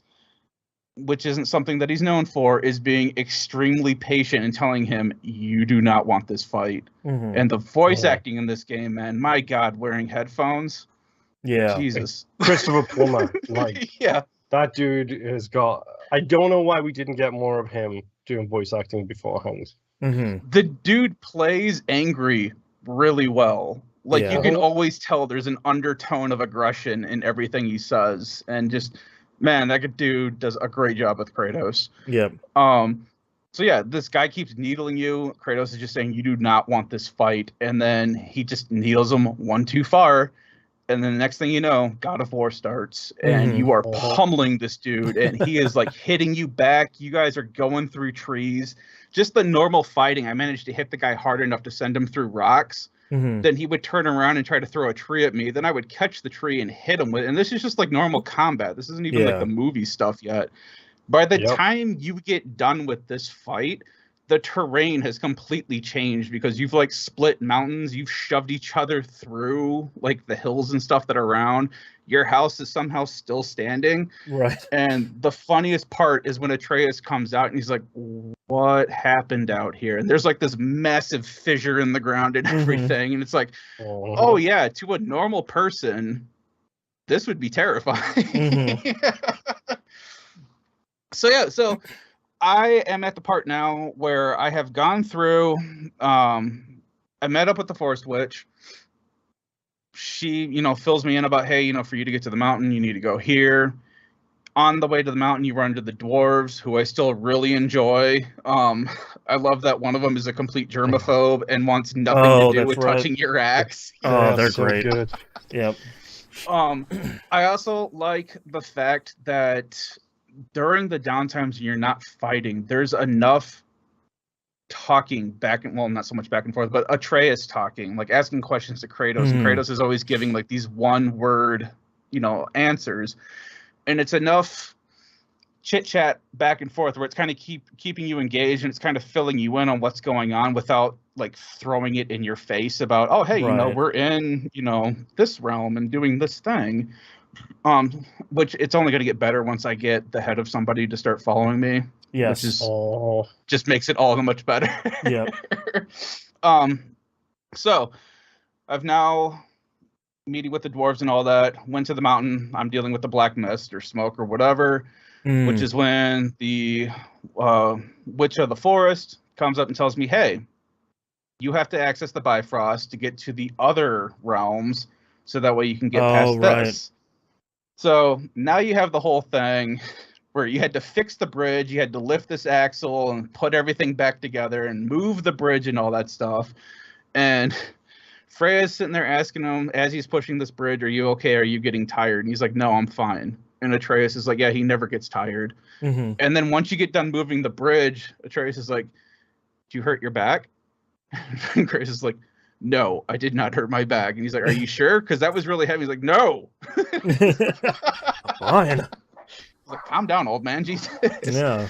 which isn't something that he's known for, is being extremely patient and telling him, you do not want this fight. Mm-hmm. And the voice acting in this game, man, my God, wearing headphones. Yeah. Jesus. Christopher Plummer. Like, yeah. That dude has got... I don't know why we didn't get more of him doing voice acting beforehand. Mm-hmm. The dude plays angry really well. Like, you can always tell there's an undertone of aggression in everything he says. And just, man, that dude does a great job with Kratos. Yep. So yeah, this guy keeps needling you. Kratos is just saying, you do not want this fight. And then he just needles him one too far. And then the next thing you know, God of War starts, and you are pummeling this dude, and he is like hitting you back. You guys are going through trees. Just the normal fighting. I managed to hit the guy hard enough to send him through rocks. Mm-hmm. Then he would turn around and try to throw a tree at me. Then I would catch the tree and hit him with it. And this is just like normal combat. This isn't even like the movie stuff yet. By the time you get done with this fight, the terrain has completely changed because you've like split mountains. You've shoved each other through like the hills and stuff that are around. Your house is somehow still standing. Right. And the funniest part is when Atreus comes out and he's like, what happened out here? And there's like this massive fissure in the ground and everything. And it's like, oh yeah, to a normal person, this would be terrifying. So I am at the part now where I have gone through, I met up with the Forest Witch. She, fills me in about, hey, for you to get to the mountain, you need to go here. On the way to the mountain, you run into the dwarves, who I still really enjoy. I love that one of them is a complete germaphobe and wants nothing to do with touching your axe. Oh, they're so great. Good. Yep. I also like the fact that during the downtimes when you're not fighting, there's enough talking not so much back and forth, but Atreus talking, like asking questions to Kratos, and Kratos is always giving like these one word, answers, and it's enough chit chat back and forth where it's kind of keeping you engaged, and it's kind of filling you in on what's going on without like throwing it in your face about, oh hey, we're in this realm and doing this thing. Which it's only going to get better once I get the head of somebody to start following me. Yes. Which is just makes it all the much better. Yeah. So I've now meeting with the dwarves and all that. Went to the mountain. I'm dealing with the black mist or smoke or whatever, which is when the witch of the forest comes up and tells me, hey, you have to access the Bifrost to get to the other realms, so that way you can get past this. So now you have the whole thing where you had to fix the bridge, you had to lift this axle and put everything back together and move the bridge and all that stuff. And Freya's sitting there asking him as he's pushing this bridge, are you okay? Are you getting tired? And he's like, no, I'm fine. And Atreus is like, yeah, he never gets tired. And then once you get done moving the bridge, Atreus is like, do you hurt your back? And Kratos is like, no, I did not hurt my back. And he's like, are you sure? Because that was really heavy. He's like, no. Fine. Like, calm down, old man. Jesus. Yeah.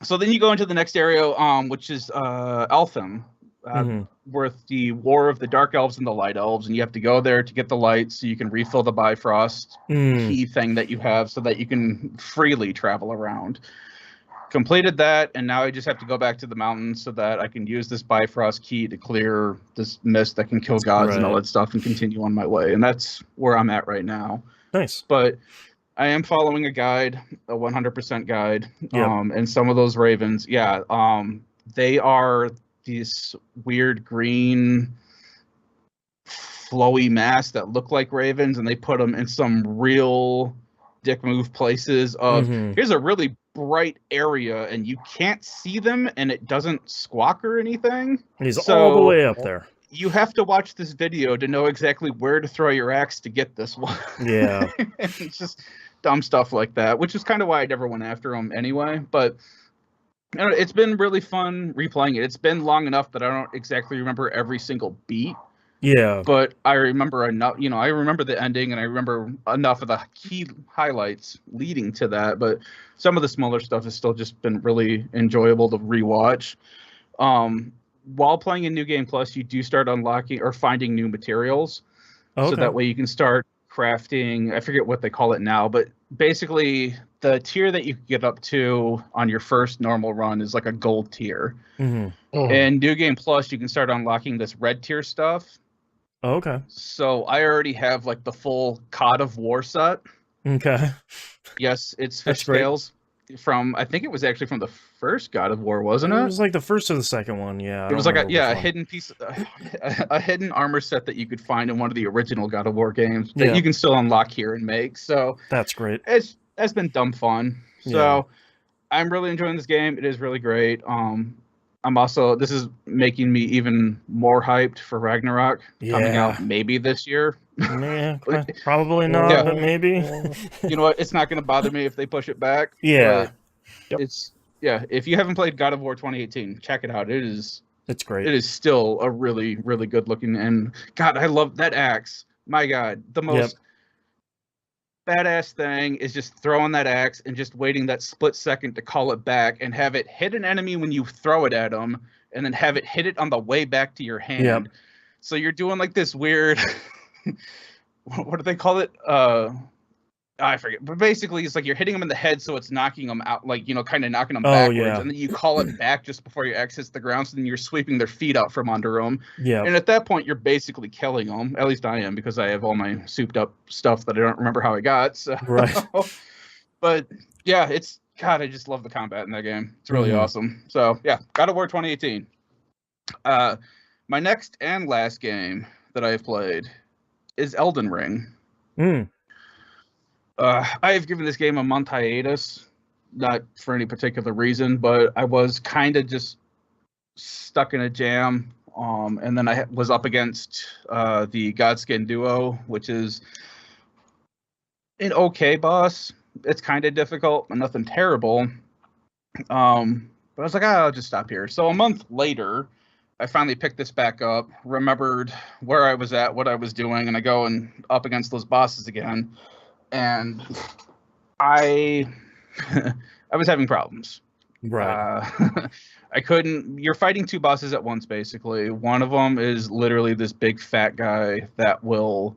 So then you go into the next area, which is Eltham, where the War of the Dark Elves and the Light Elves, and you have to go there to get the light so you can refill the Bifrost key thing that you have so that you can freely travel around. Completed that, and now I just have to go back to the mountain so that I can use this Bifrost key to clear this mist that can kill gods and all that stuff and continue on my way. And that's where I'm at right now. Nice. But I am following a guide, a 100% guide. And some of those ravens, they are these weird green flowy masks that look like ravens, and they put them in some real dick move places of here's a really bright area and you can't see them and it doesn't squawk or anything. He's all the way up there. You have to watch this video to know exactly where to throw your axe to get this one. Yeah. It's just dumb stuff like that, which is kind of why I never went after them anyway. But you know, it's been really fun replaying it. It's been long enough that I don't exactly remember every single beat. Yeah. But I remember enough, you know, I remember the ending and I remember enough of the key highlights leading to that. But some of the smaller stuff has still just been really enjoyable to rewatch. While playing in New Game Plus, you do start unlocking or finding new materials. Okay. So that way you can start crafting, I forget what they call it now, but basically the tier that you can get up to on your first normal run is like a gold tier. And New Game Plus, you can start unlocking this red tier stuff. Okay. So I already have like the full God of War set. Okay. Yes, it's fish scales from, I think it was actually from the first God of War, wasn't it? It was like the first or the second one, yeah. It was like a hidden piece, a hidden armor set that you could find in one of the original God of War games that you can still unlock here and make. So that's great. That's been dumb fun. So I'm really enjoying this game. It is really great. This is making me even more hyped for Ragnarok coming out maybe this year. Yeah, probably not, but maybe. You know what? It's not going to bother me if they push it back. Yeah. It's if you haven't played God of War 2018, check it out. It's great. It is still a really, really good looking, and God, I love that axe. My God, the most badass thing is just throwing that axe and just waiting that split second to call it back and have it hit an enemy when you throw it at them, and then have it hit it on the way back to your hand. So you're doing like this weird, what do they call it? I forget, but basically it's like you're hitting them in the head, so it's knocking them out, like, you know, kind of knocking them backwards, and then you call it back just before your axe hits the ground, so then you're sweeping their feet out from under them. And at that point, you're basically killing them. At least I am, because I have all my souped up stuff that I don't remember how I got. So. Right. But yeah, God, I just love the combat in that game. It's really awesome. So yeah, God of War 2018. My next and last game that I've played is Elden Ring. I have given this game a month hiatus, not for any particular reason, but I was kind of just stuck in a jam. And then I was up against the Godskin Duo, which is an okay boss. It's kind of difficult, but nothing terrible. But I was like, I'll just stop here. So a month later, I finally picked this back up, remembered where I was at, what I was doing, and I go and up against those bosses again. And I was having problems. Right. I couldn't. You're fighting two bosses at once, basically. One of them is literally this big fat guy that will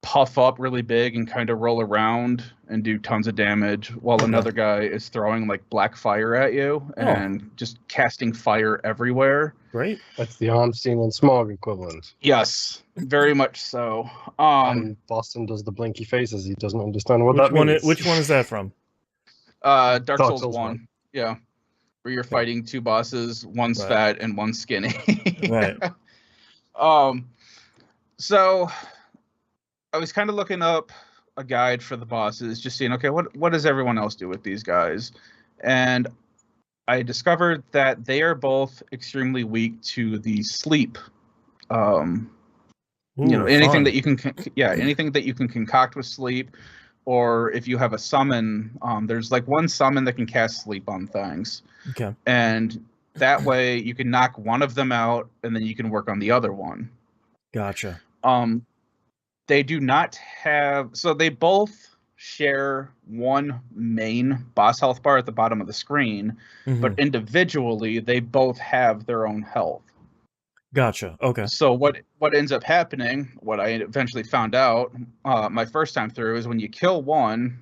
puff up really big and kind of roll around and do tons of damage, while another guy is throwing like black fire at you and just casting fire everywhere. Great. That's the Armstein and Smog equivalent. Yes, very much so. And Boston does the blinky faces. He doesn't understand what that means. Which one is that from? Dark Souls 1. Yeah. Where you're fighting two bosses, one's fat and one's skinny. Right. So I was kind of looking up a guide for the bosses, just seeing, okay, what does everyone else do with these guys? And I discovered that they are both extremely weak to the sleep. Anything that you can, anything that you can concoct with sleep, or if you have a summon, there's like one summon that can cast sleep on things. Okay. And that way you can knock one of them out, and then you can work on the other one. Gotcha. They do not have, so they both share one main boss health bar at the bottom of the screen, but individually they both have their own health. Gotcha. Okay. So what ends up happening, what I eventually found out my first time through, is when you kill one,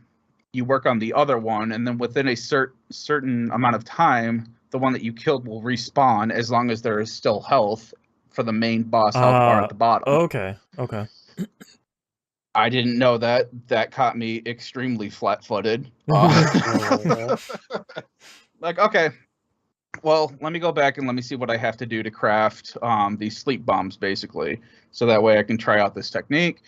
you work on the other one, and then within a certain amount of time, the one that you killed will respawn as long as there is still health for the main boss health bar at the bottom. Okay. I didn't know that. That caught me extremely flat-footed. Like, okay, well, let me go back and let me see what I have to do to craft these sleep bombs, basically, so that way I can try out this technique.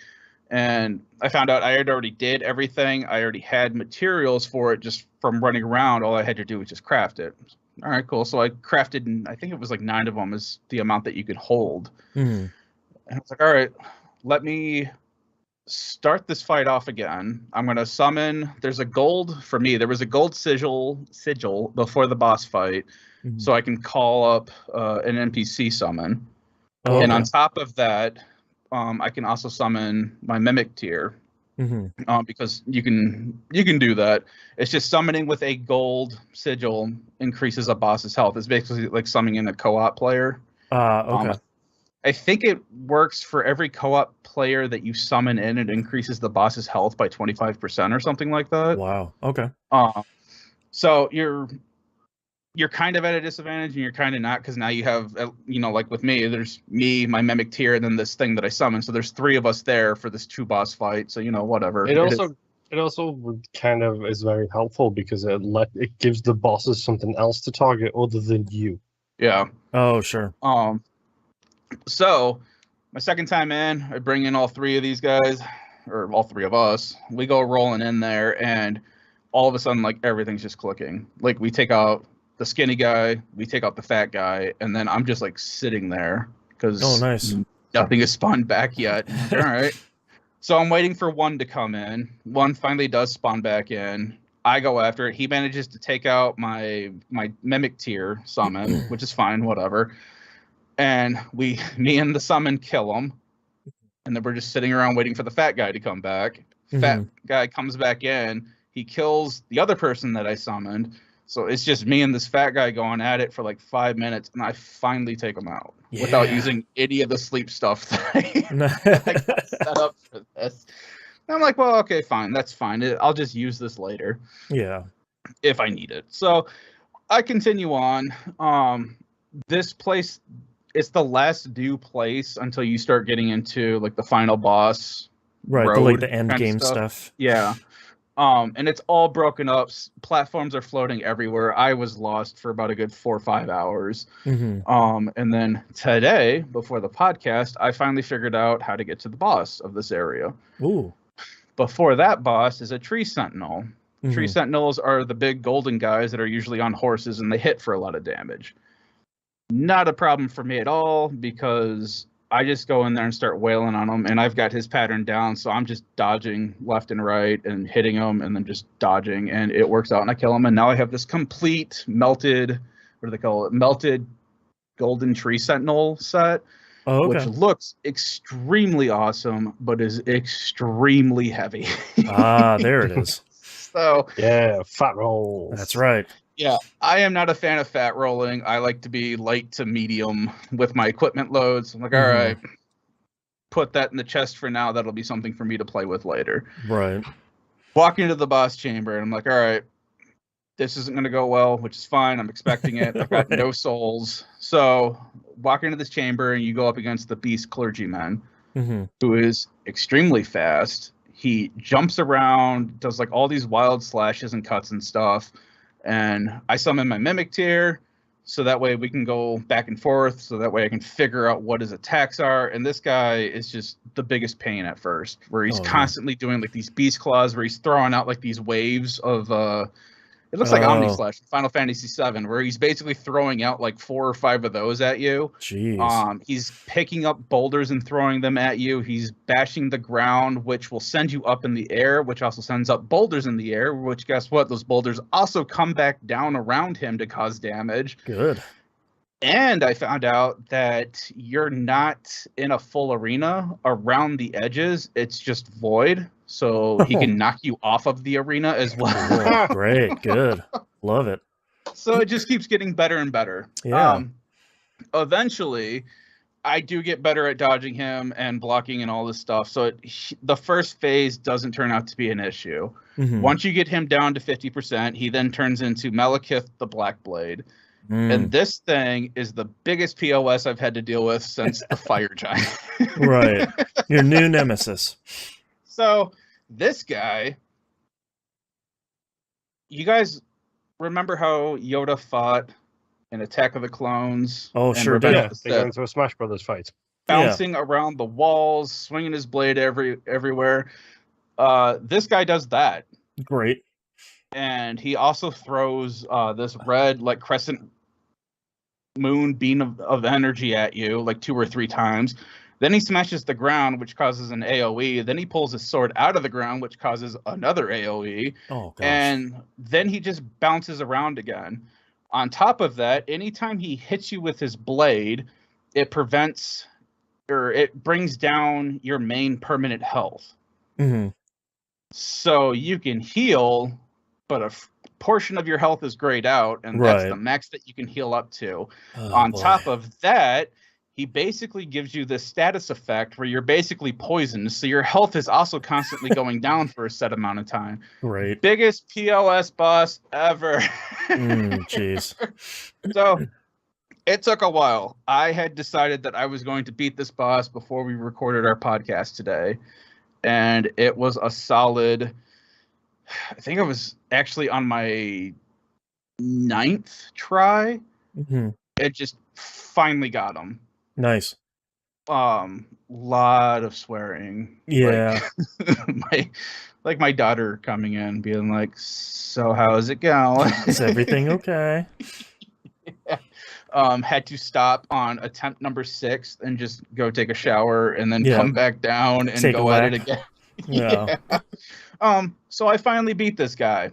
And I found out I had already did everything. I already had materials for it just from running around. All I had to do was just craft it. All right, cool. So I crafted, I think it was like 9 of them is the amount that you could hold. And I was like, all right, let me start this fight off again. I'm going to summon. There's a gold, for me, there was a gold sigil before the boss fight. So I can call up an NPC summon. And on top of that, I can also summon my mimic tier, because you can do that. It's just summoning with a gold sigil increases a boss's health. It's basically like summoning a co-op player. I think it works for every co-op player that you summon in. It increases the boss's health by 25% or something like that. Wow. Okay. So you're kind of at a disadvantage and you're kind of not, because now you have, like with me, there's me, my mimic tier, and then this thing that I summon. So there's 3 of us there for this 2 boss fight. So whatever. It also kind of is very helpful because it gives the bosses something else to target other than you. Yeah. Oh, sure. So my second time in, I bring in all 3 of these guys, or all 3 of us. We go rolling in there, and all of a sudden, like, everything's just clicking. Like, we take out the skinny guy, we take out the fat guy, and then I'm just like sitting there because nothing has spawned back yet. All right. So I'm waiting for one to come in. One finally does spawn back in. I go after it. He manages to take out my mimic tier summon, which is fine, whatever. And me and the summon kill him. And then we're just sitting around waiting for the fat guy to come back. Fat guy comes back in. He kills the other person that I summoned. So it's just me and this fat guy going at it for like 5 minutes, and I finally take him out without using any of the sleep stuff that I got set up for this. And I'm like, well, okay, fine, that's fine. I'll just use this later. Yeah. If I need it. So I continue on. This place, it's the last due place until you start getting into like the final boss. Right, the end game stuff. Yeah. And it's all broken up. Platforms are floating everywhere. I was lost for about a good 4 or 5 hours. And then today, before the podcast, I finally figured out how to get to the boss of this area. Ooh. Before that boss is a tree sentinel. Tree sentinels are the big golden guys that are usually on horses, and they hit for a lot of damage. Not a problem for me at all, because I just go in there and start wailing on him, and I've got his pattern down, so I'm just dodging left and right and hitting him and then just dodging, and it works out, and I kill him, and now I have this complete melted, what do they call it, melted golden tree sentinel set, which looks extremely awesome, but is extremely heavy. There it is. So yeah, fat roll. That's right. Yeah, I am not a fan of fat rolling. I like to be light to medium with my equipment loads. I'm like, all right, put that in the chest for now. That'll be something for me to play with later. Right. Walk into the boss chamber, and I'm like, all right, this isn't going to go well, which is fine. I'm expecting it. I've got no souls. So walk into this chamber, and you go up against the beast clergyman, who is extremely fast. He jumps around, does like all these wild slashes and cuts and stuff. And I summon my mimic tier, so that way we can go back and forth, so that way I can figure out what his attacks are. And this guy is just the biggest pain at first, where he's constantly doing like these beast claws, where he's throwing out like these waves of it looks like Omni Slash, Final Fantasy VII, where he's basically throwing out like 4 or 5 of those at you. Jeez. He's picking up boulders and throwing them at you. He's bashing the ground, which will send you up in the air, which also sends up boulders in the air, which guess what? Those boulders also come back down around him to cause damage. Good. And I found out that you're not in a full arena around the edges. It's just void. So he can knock you off of the arena as well. Great. Good. Love it. So it just keeps getting better and better. Yeah. Eventually, I do get better at dodging him and blocking and all this stuff. So the first phase doesn't turn out to be an issue. Once you get him down to 50%, he then turns into Malekith the Black Blade. And this thing is the biggest POS I've had to deal with since the Fire Giant. Right. Your new nemesis. So this guy, you guys remember how Yoda fought in Attack of the Clones. Oh, and sure Revenge did. of the They got Sith. into a Smash Brothers fight. Bouncing around the walls, swinging his blade everywhere. This guy does that. Great. And he also throws this red, like, crescent moon beam of energy at you, like 2 or 3 times. Then he smashes the ground, which causes an AoE. Then he pulls his sword out of the ground, which causes another AoE. Oh, gosh. And then he just bounces around again. On top of that, anytime he hits you with his blade, it prevents, or it brings down your main permanent health. Mm-hmm. So you can heal, but a portion of your health is grayed out, and that's the max that you can heal up to. On top of that, he basically gives you this status effect where you're basically poisoned, so your health is also constantly going down for a set amount of time. Right. Biggest PLS boss ever. Jeez. So it took a while. I had decided that I was going to beat this boss before we recorded our podcast today, and it was a solid, I think I was actually on my 9th try. Mm-hmm. It just finally got him. Nice. Lot of swearing. Yeah. Like my daughter coming in being like, "So how's it going? Is everything okay?" Yeah. Had to stop on attempt number 6 and just go take a shower and then come back down and go at it again. Yeah. So I finally beat this guy.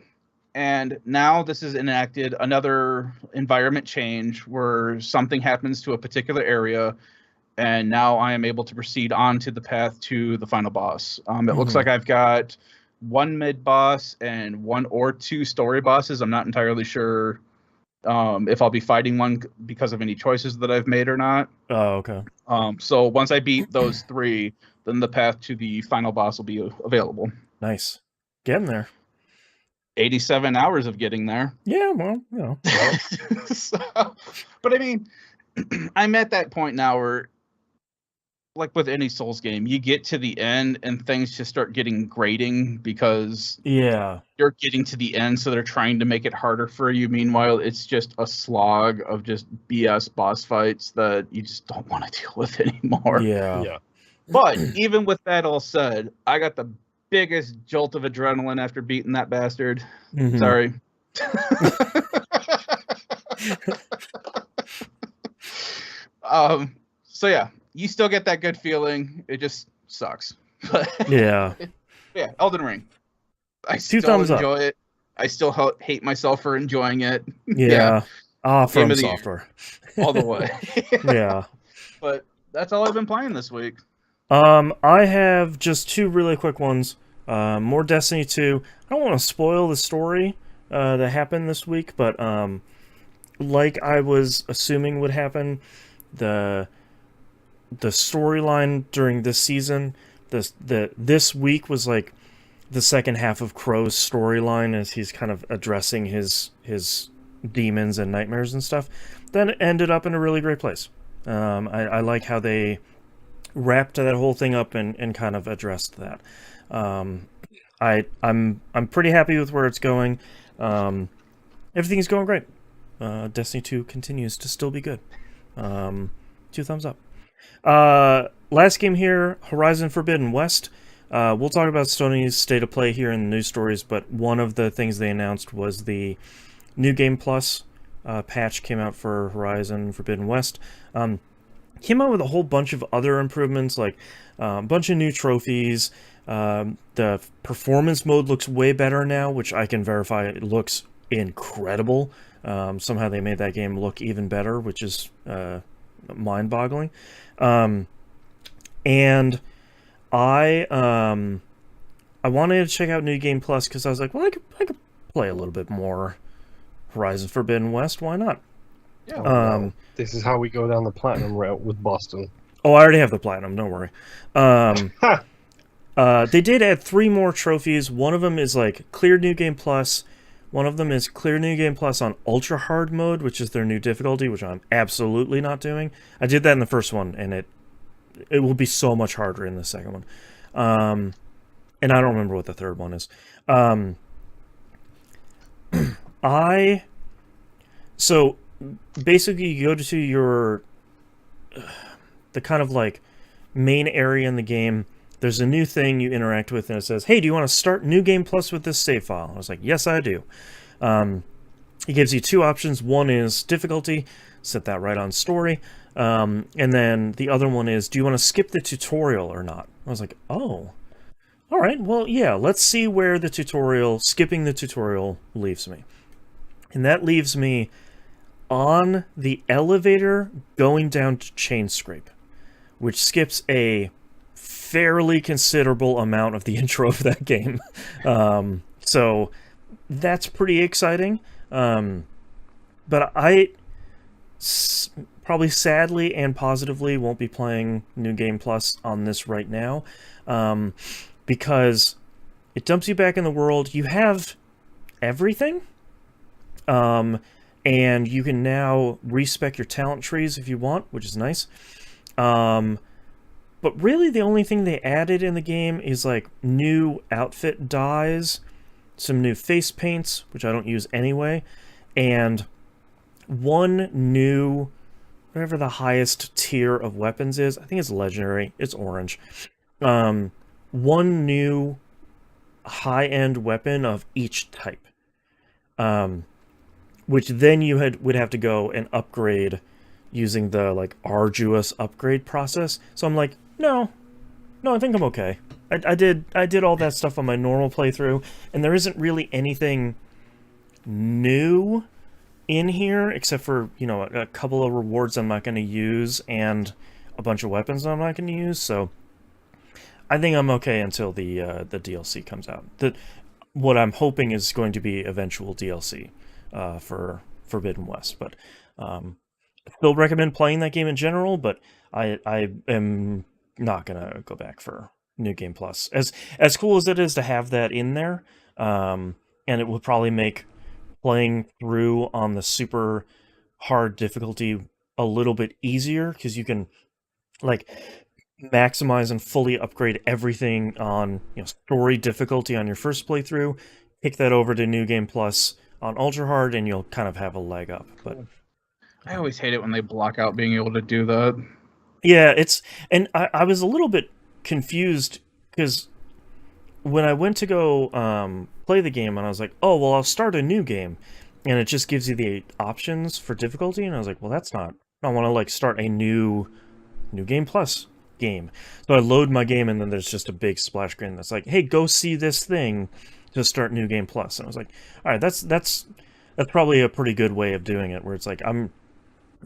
And now this has enacted another environment change where something happens to a particular area, and now I am able to proceed on to the path to the final boss. It looks like I've got 1 mid boss and 1 or 2 story bosses. I'm not entirely sure if I'll be fighting one because of any choices that I've made or not. Oh, okay. So once I beat those 3, then the path to the final boss will be available. Nice. Getting there. 87 hours of getting there. Yeah, well, you know. But I mean, I'm at that point now where, like with any Souls game, you get to the end and things just start getting grating because you're getting to the end, so they're trying to make it harder for you. Meanwhile, it's just a slog of just BS boss fights that you just don't want to deal with anymore. Yeah. But even with that all said, I got the biggest jolt of adrenaline after beating that bastard. Mm-hmm. Sorry. So yeah, you still get that good feeling. It just sucks. Yeah. Yeah, Elden Ring. I 2 still thumbs enjoy up. it. I still hate myself for enjoying it. Yeah. From Software. All the way. Yeah. But that's all I've been playing this week. I have just 2 really quick ones. More Destiny 2. I don't want to spoil the story that happened this week, but like I was assuming would happen, the storyline during this season, this week was like the second half of Crow's storyline as he's kind of addressing his demons and nightmares and stuff. Then it ended up in a really great place. I like how they wrapped that whole thing up and kind of addressed that. I'm pretty happy with where it's going. Everything's going great. Destiny 2 continues to still be good. 2 thumbs up. Last game here, Horizon Forbidden West. We'll talk about Sony's state of play here in the news stories, but one of the things they announced was the New Game Plus patch came out for Horizon Forbidden West. Came out with a whole bunch of other improvements, like a bunch of new trophies. The performance mode looks way better now, which I can verify it looks incredible. Somehow they made that game look even better, which is mind-boggling. And I wanted to check out New Game Plus because I was like, well, I could play a little bit more Horizon Forbidden West. Why not? Yeah. This is how we go down the platinum route with Boston. Oh, I already have the platinum. Don't worry. They did add 3 more trophies. One of them is like Clear New Game Plus. One of them is Clear New Game Plus on Ultra Hard mode, which is their new difficulty, which I'm absolutely not doing. I did that in the first one, and it will be so much harder in the second one. And I don't remember what the third one is. So basically you go to your the kind of like main area in the game. There's a new thing you interact with, and it says, "Hey, do you want to start New Game Plus with this save file?" I was like, "Yes, I do." It gives you two options. One is difficulty, set that right on story, and then the other one is, do you want to skip the tutorial or not? I was like, oh, all right, well, yeah, let's see where the tutorial, skipping the tutorial leaves me. And that leaves me on the elevator going down to Chain Scrape, which skips a fairly considerable amount of the intro of that game. So that's pretty exciting. But I probably sadly and positively won't be playing New Game Plus on this right now, because it dumps you back in the world. You have everything, and you can now respec your talent trees if you want, which is nice. But really the only thing they added in the game is like new outfit dyes, some new face paints, which I don't use anyway, and one new, whatever the highest tier of weapons is. I think it's legendary. It's orange. One new high-end weapon of each type, which then you would have to go and upgrade using the like arduous upgrade process. So I'm like, no, I think I'm okay. I did all that stuff on my normal playthrough, and there isn't really anything new in here except for, you know, a couple of rewards I'm not going to use and a bunch of weapons I'm not going to use. So I think I'm okay until the DLC comes out. What I'm hoping is going to be eventual DLC for Forbidden West. But I still recommend playing that game in general, but I am not going to go back for New Game Plus. As cool as it is to have that in there, and it would probably make playing through on the super hard difficulty a little bit easier, because you can like maximize and fully upgrade everything on, you know, story difficulty on your first playthrough, kick that over to New Game Plus on ultra hard, and you'll kind of have a leg up. But I always hate it when they block out being able to do that. Yeah, and I was a little bit confused because when I went to go play the game, and I was like, oh, well, I'll start a new game, and it just gives you the options for difficulty, and I was like, well, that's not, I want to like start a new Game Plus game. So I load my game, and then there's just a big splash screen that's like, hey, go see this thing to start New Game Plus. And I was like, all right, that's probably a pretty good way of doing it, where it's like,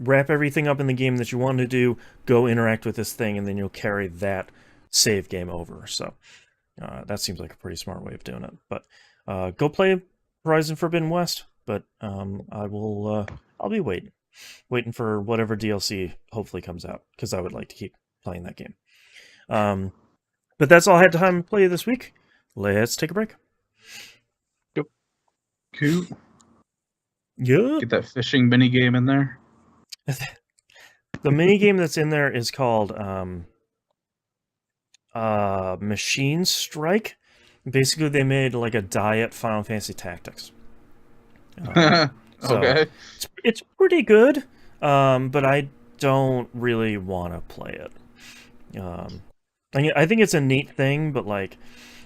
wrap everything up in the game that you want to do, go interact with this thing, and then you'll carry that save game over. So that seems like a pretty smart way of doing it. But go play Horizon Forbidden West. But I'll be waiting for whatever DLC hopefully comes out, because I would like to keep playing that game. But that's all I had time to play this week. Let's take a break. Yep. Cool. Yeah. Get that fishing mini game in there. The mini game that's in there is called Machine Strike. Basically, they made like a diet Final Fantasy Tactics. Okay. It's pretty good, but I don't really want to play it. I think it's a neat thing, but like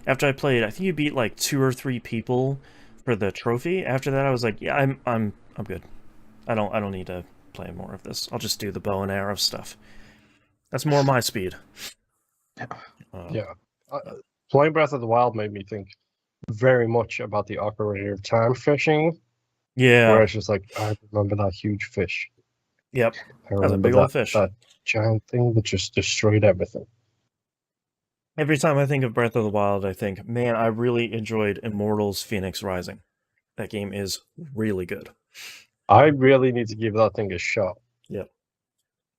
after I played, I think you beat like 2 or 3 people for the trophy. After that, I was like, yeah, I'm good. I don't need to play more of this. I'll just do the bow and arrow stuff. That's more my speed. Playing Breath of the Wild made me think very much about the Ocarina of Time fishing. Yeah. Where it's just like, I remember that huge fish. Yep. I remember that was a big old fish. That giant thing that just destroyed everything. Every time I think of Breath of the Wild, I think, man, I really enjoyed Immortals Phoenix Rising. That game is really good. I really need to give that thing a shot. Yep.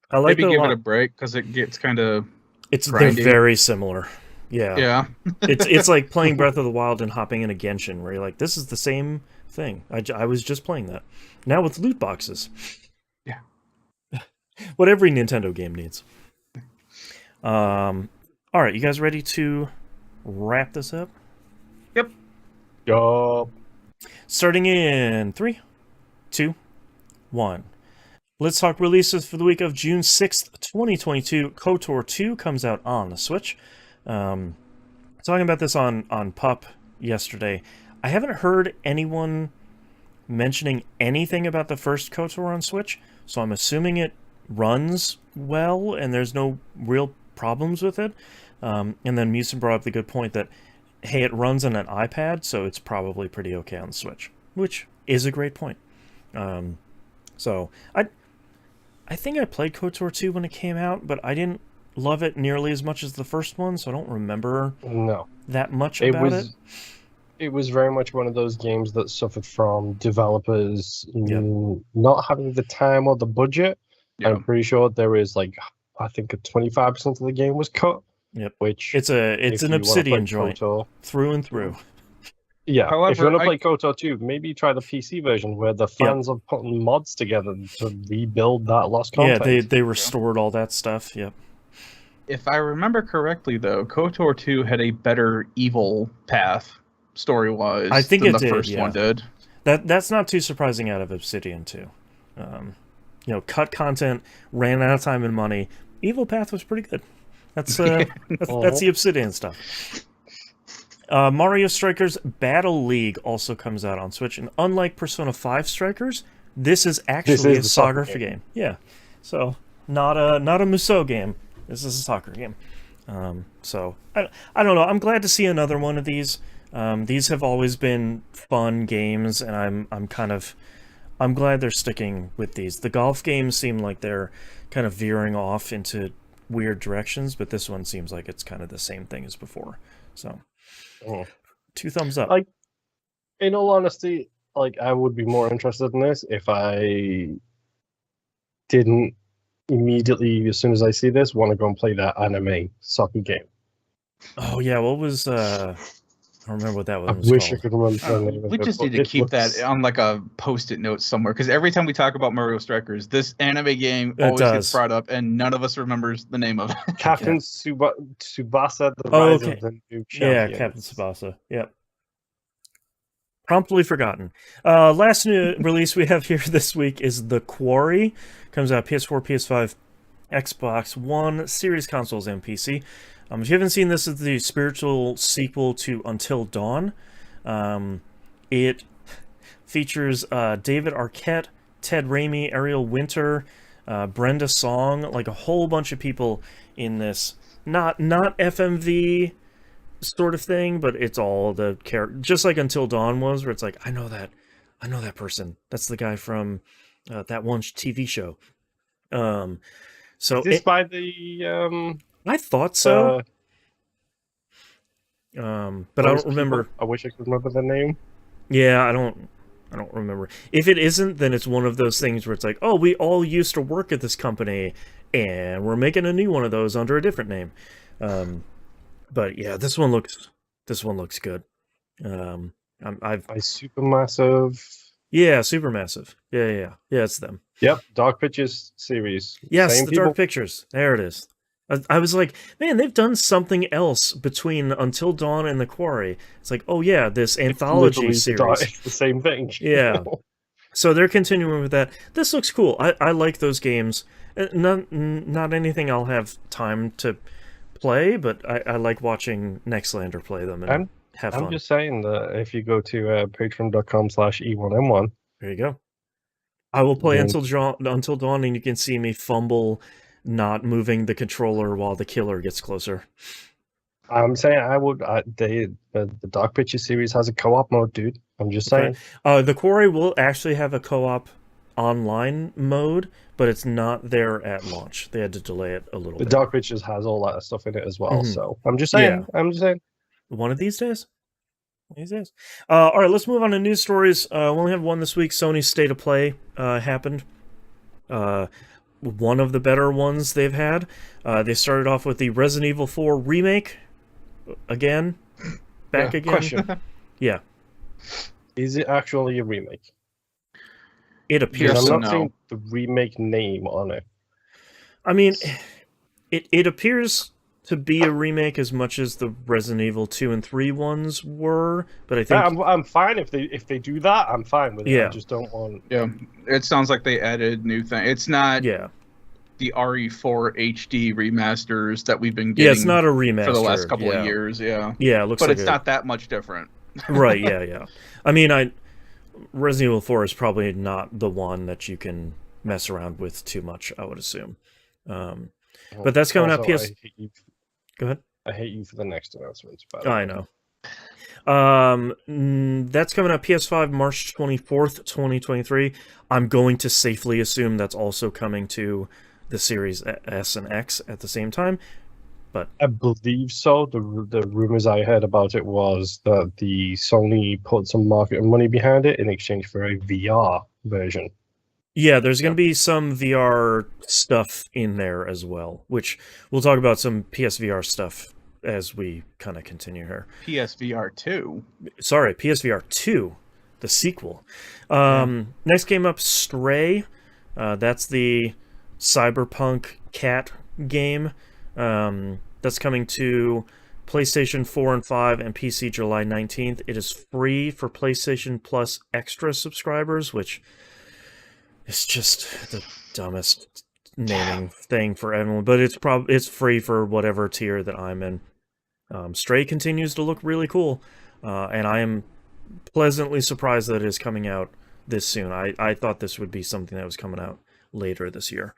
I like Maybe give it a break, because it gets kind of they're very similar. Yeah. Yeah. it's like playing Breath of the Wild and hopping in a Genshin, where you're like, this is the same thing. I was just playing that. Now with loot boxes. Yeah. What every Nintendo game needs. All right, you guys ready to wrap this up? Yep. Yup. Starting in 3, 2, 1. let's talk releases for the week of June 6th, 2022. KOTOR 2 comes out on the Switch. Talking about this on Pup yesterday. I haven't heard anyone mentioning anything about the first KOTOR on Switch, so I'm assuming it runs well and there's no real problems with it. And then Musin brought up the good point that, hey, it runs on an iPad, so it's probably pretty okay on the Switch, which is a great point. So I think I played KOTOR 2 when it came out, but I didn't love it nearly as much as the first one, so I don't remember that much about it. It was very much one of those games that suffered from developers not having the time or the budget. Yep. I'm pretty sure there is I think 25% of the game was cut. Yep. Which it's an Obsidian joint KOTOR, through and through. Yeah. However, if you want to play KOTOR 2, maybe try the PC version where the fans are putting mods together to rebuild that lost content. Yeah, they restored all that stuff. Yep. If I remember correctly, though, KOTOR 2 had a better evil path story-wise. I think than it the first one did. That's not too surprising out of Obsidian 2. Cut content, ran out of time and money. Evil path was pretty good. That's the Obsidian stuff. Mario Strikers Battle League also comes out on Switch, and unlike Persona 5 Strikers, this is actually a soccer game. Yeah, so not a Musou game. This is a soccer game. So I don't know. I'm glad to see another one of these. These have always been fun games, and I'm glad they're sticking with these. The golf games seem like they're kind of veering off into weird directions, but this one seems like it's kind of the same thing as before. So, 2 thumbs up. In all honesty, I would be more interested in this if I didn't immediately, as soon as I see this, want to go and play that anime soccer game. Oh yeah, what was I don't remember what that was. I wish I could remember the name. We just need to keep that on a post-it note somewhere, because every time we talk about Mario Strikers, this anime game always gets brought up, and none of us remembers the name of it. Captain Tsubasa, the Rise of the New Champion. Yeah, Captain Tsubasa. Yep. Promptly forgotten. Last new release we have here this week is The Quarry. Comes out PS4, PS5, Xbox One, Series consoles, and PC. If you haven't seen this, it's the spiritual sequel to Until Dawn. It features David Arquette, Ted Raimi, Ariel Winter, Brenda Song, a whole bunch of people in this. Not FMV sort of thing, but it's all the character, just like Until Dawn was, where it's I know that person. That's the guy from that one TV show. So is this by the I thought so. But I don't remember. I wish I could remember the name. Yeah, I don't remember. If it isn't, then it's one of those things where it's oh, we all used to work at this company, and we're making a new one of those under a different name. But yeah, this one looks good. By Supermassive. Yeah, Supermassive. Yeah, it's them. Yep, Dark Pictures series. Yes, the Dark Pictures. There it is. I was man, they've done something else between Until Dawn and The Quarry. It's oh yeah, this anthology series. It's the same thing. Yeah. So they're continuing with that. This looks cool. I like those games. Not anything I'll have time to play, but I like watching Nextlander play them and have fun. I'm just saying that if you go to patreon.com/E1M1. There you go. I will play Until Dawn, and you can see me fumble not moving the controller while the killer gets closer. I'm saying I would. The Dark Pictures series has a co-op mode, dude. I'm just saying. The Quarry will actually have a co-op online mode, but it's not there at launch. They had to delay it a little bit. The Dark Pictures has all that stuff in it as well. So I'm just saying. Yeah. I'm just saying. One of these days. All right, let's move on to news stories. We only have one this week. Sony's State of Play happened. One of the better ones they've had. They started off with the Resident Evil 4 remake. Again. Again. Question. Yeah. Is it actually a remake? It appears I'm not seeing the remake name on it. I mean, it appears to be a remake as much as the Resident Evil 2 and 3 ones were, but I think I'm fine if they do that. I'm fine with it. Yeah. I just don't want. Yeah, it sounds like they added new things. It's not. Yeah. The RE4 HD remasters that we've been getting. Yeah, it's not a remaster for the last couple of years. Yeah. Yeah, it looks but like it's not that much different. Right. Yeah. I mean, Resident Evil 4 is probably not the one that you can mess around with too much, I would assume. But that's coming out PS. Go ahead. I hate you for the next announcements. I know. That's coming out PS5 March 24th, 2023. I'm going to safely assume that's also coming to the Series S and X at the same time. But I believe so. The rumors I heard about it was that the Sony put some marketing money behind it in exchange for a VR version. Yeah, there's going to be some VR stuff in there as well, which we'll talk about some PSVR stuff as we kind of continue here. PSVR 2? Sorry, PSVR 2, the sequel. Next game up, Stray. That's the cyberpunk cat game. That's coming to PlayStation 4 and 5 and PC July 19th. It is free for PlayStation Plus Extra subscribers, which is just the dumbest naming thing for everyone. But it's free for whatever tier that I'm in. Stray continues to look really cool, and I am pleasantly surprised that it is coming out this soon. I thought this would be something that was coming out later this year.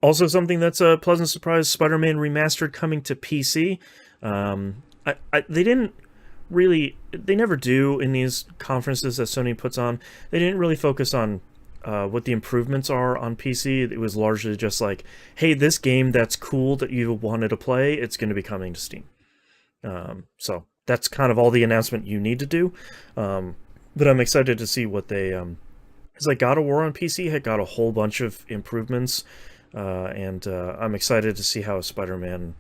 Also, something that's a pleasant surprise: Spider-Man Remastered coming to PC. They never do in these conferences that Sony puts on. They didn't really focus on what the improvements are on PC. It was largely just like, hey, this game that's cool that you wanted to play, it's going to be coming to Steam. So that's kind of all the announcement you need to do. But I'm excited to see what they... It's like God of War on PC had got a whole bunch of improvements, and I'm excited to see how Spider-Man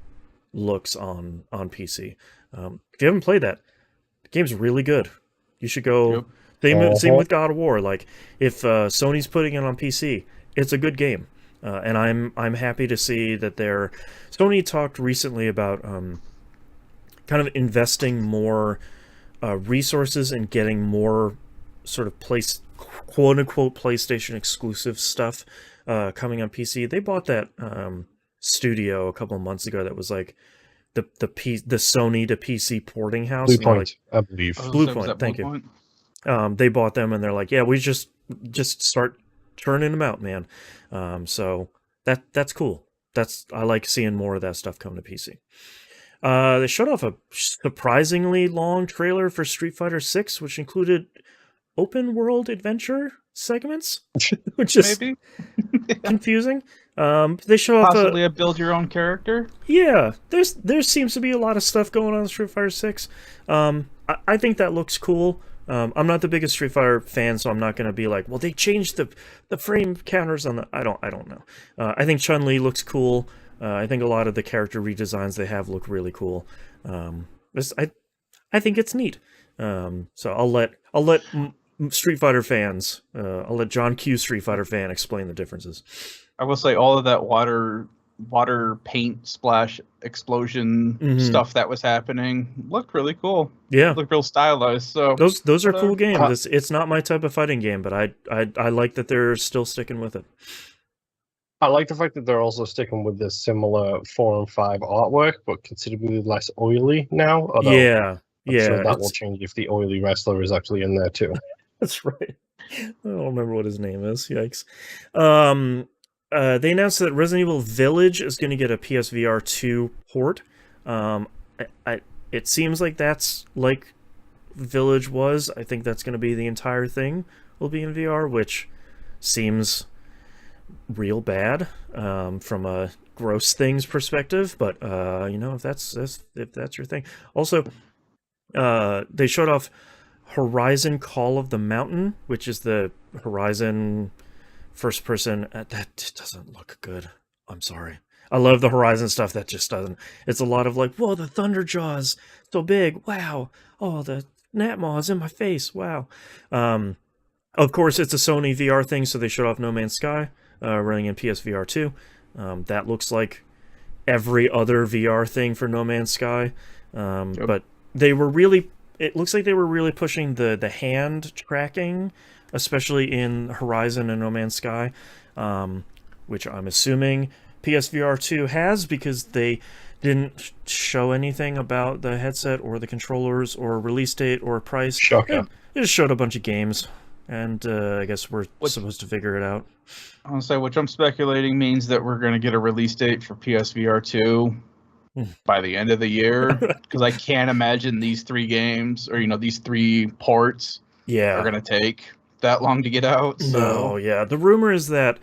looks on PC. If you haven't played that, the game's really good. You should go... Yep. Same with God of War. Like, if Sony's putting it on PC, it's a good game, and I'm happy to see that they're... Sony talked recently about kind of investing more resources and getting more sort of quote-unquote PlayStation exclusive stuff coming on PC. They bought that studio a couple of months ago that was like the Sony to PC porting house. Bluepoint, I believe. Bluepoint, thank you. They bought them, and they're like, yeah, we just start turning them out, man. So that's cool. I like seeing more of that stuff come to PC. They showed off a surprisingly long trailer for Street Fighter 6, which included open world adventure segments, which is maybe confusing. They show off possibly a build your own character. Yeah, there seems to be a lot of stuff going on in Street Fighter 6. I think that looks cool. I'm not the biggest Street Fighter fan, so I'm not going to be like, well, they changed the frame counters on the... I don't know. I think Chun-Li looks cool. I think a lot of the character redesigns they have look really cool. I think it's neat. So I'll let Street Fighter fans, I'll let John Q Street Fighter fan explain the differences. I will say all of that water paint splash explosion stuff that was happening looked really cool. Yeah, looked real stylized. So those are cool games. It's not my type of fighting game, but I like that they're still sticking with it. I like the fact that they're also sticking with the similar 4 and 5 artwork, but considerably less oily now. I'm sure that will change if the oily wrestler is actually in there too. That's right. I don't remember what his name is. Yikes. They announced that Resident Evil Village is going to get a PSVR 2 port. It seems like that's like Village was. I think that's going to be the entire thing will be in VR, which seems real bad from a gross things perspective. But if that's your thing. Also, they showed off Horizon Call of the Mountain, which is the Horizon first person. That doesn't look good. I'm sorry. I love the Horizon stuff. That just doesn't. It's a lot of like, whoa, the thunder jaws so big. Wow. Oh, the Natmaw is in my face. Wow. Of course, it's a Sony VR thing, so they showed off No Man's Sky running in PSVR 2. That looks like every other VR thing for No Man's Sky. But they were really, it looks like they were really pushing the hand tracking, especially in Horizon and No Man's Sky, which I'm assuming PSVR 2 has, because they didn't show anything about the headset or the controllers or release date or price. Shocker. They just showed a bunch of games, and I guess we're supposed to figure it out. I want to say, which I'm speculating means that we're going to get a release date for PSVR 2 by the end of the year, because I can't imagine these 3 games, or these 3 ports are going to take that long to get out. So. No, yeah. The rumor is that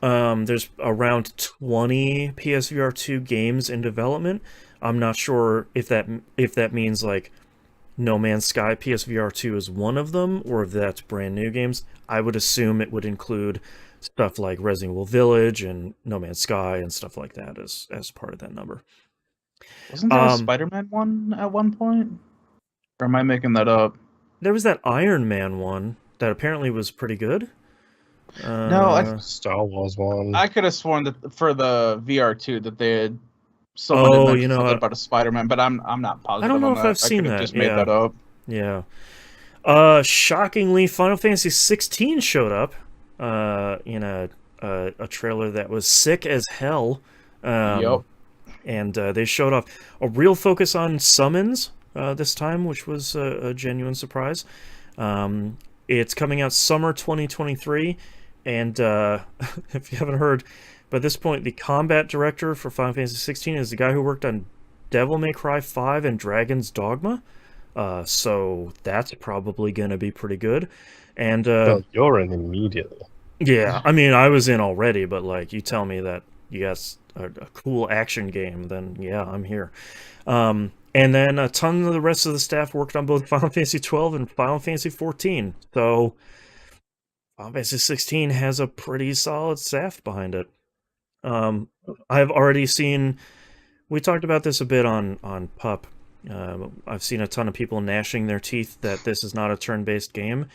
there's around 20 PSVR 2 games in development. I'm not sure if that means like No Man's Sky PSVR 2 is one of them, or if that's brand new games. I would assume it would include stuff like Resident Evil Village and No Man's Sky and stuff like that as part of that number. Wasn't there a Spider-Man one at one point? Or am I making that up? There was that Iron Man one that apparently was pretty good. No, Star Wars one. I could have sworn that for the VR2 that they had something about a Spider-Man, but I'm not positive. I don't know if I've seen that. Just made that up. Yeah. Shockingly, Final Fantasy 16 showed up in a trailer that was sick as hell. Yep. And they showed off a real focus on summons this time, which was a genuine surprise. It's coming out summer 2023, and if you haven't heard, by this point, the combat director for Final Fantasy 16 is the guy who worked on Devil May Cry 5 and Dragon's Dogma. So that's probably going to be pretty good. And well, you're in immediately. Yeah, I mean, I was in already, but like, you tell me that you got a cool action game, then yeah, I'm here. And then a ton of the rest of the staff worked on both Final Fantasy 12 and Final Fantasy 14. So Final Fantasy 16 has a pretty solid staff behind it. I've already seen, we talked about this a bit on PUP. I've seen a ton of people gnashing their teeth that this is not a turn-based game.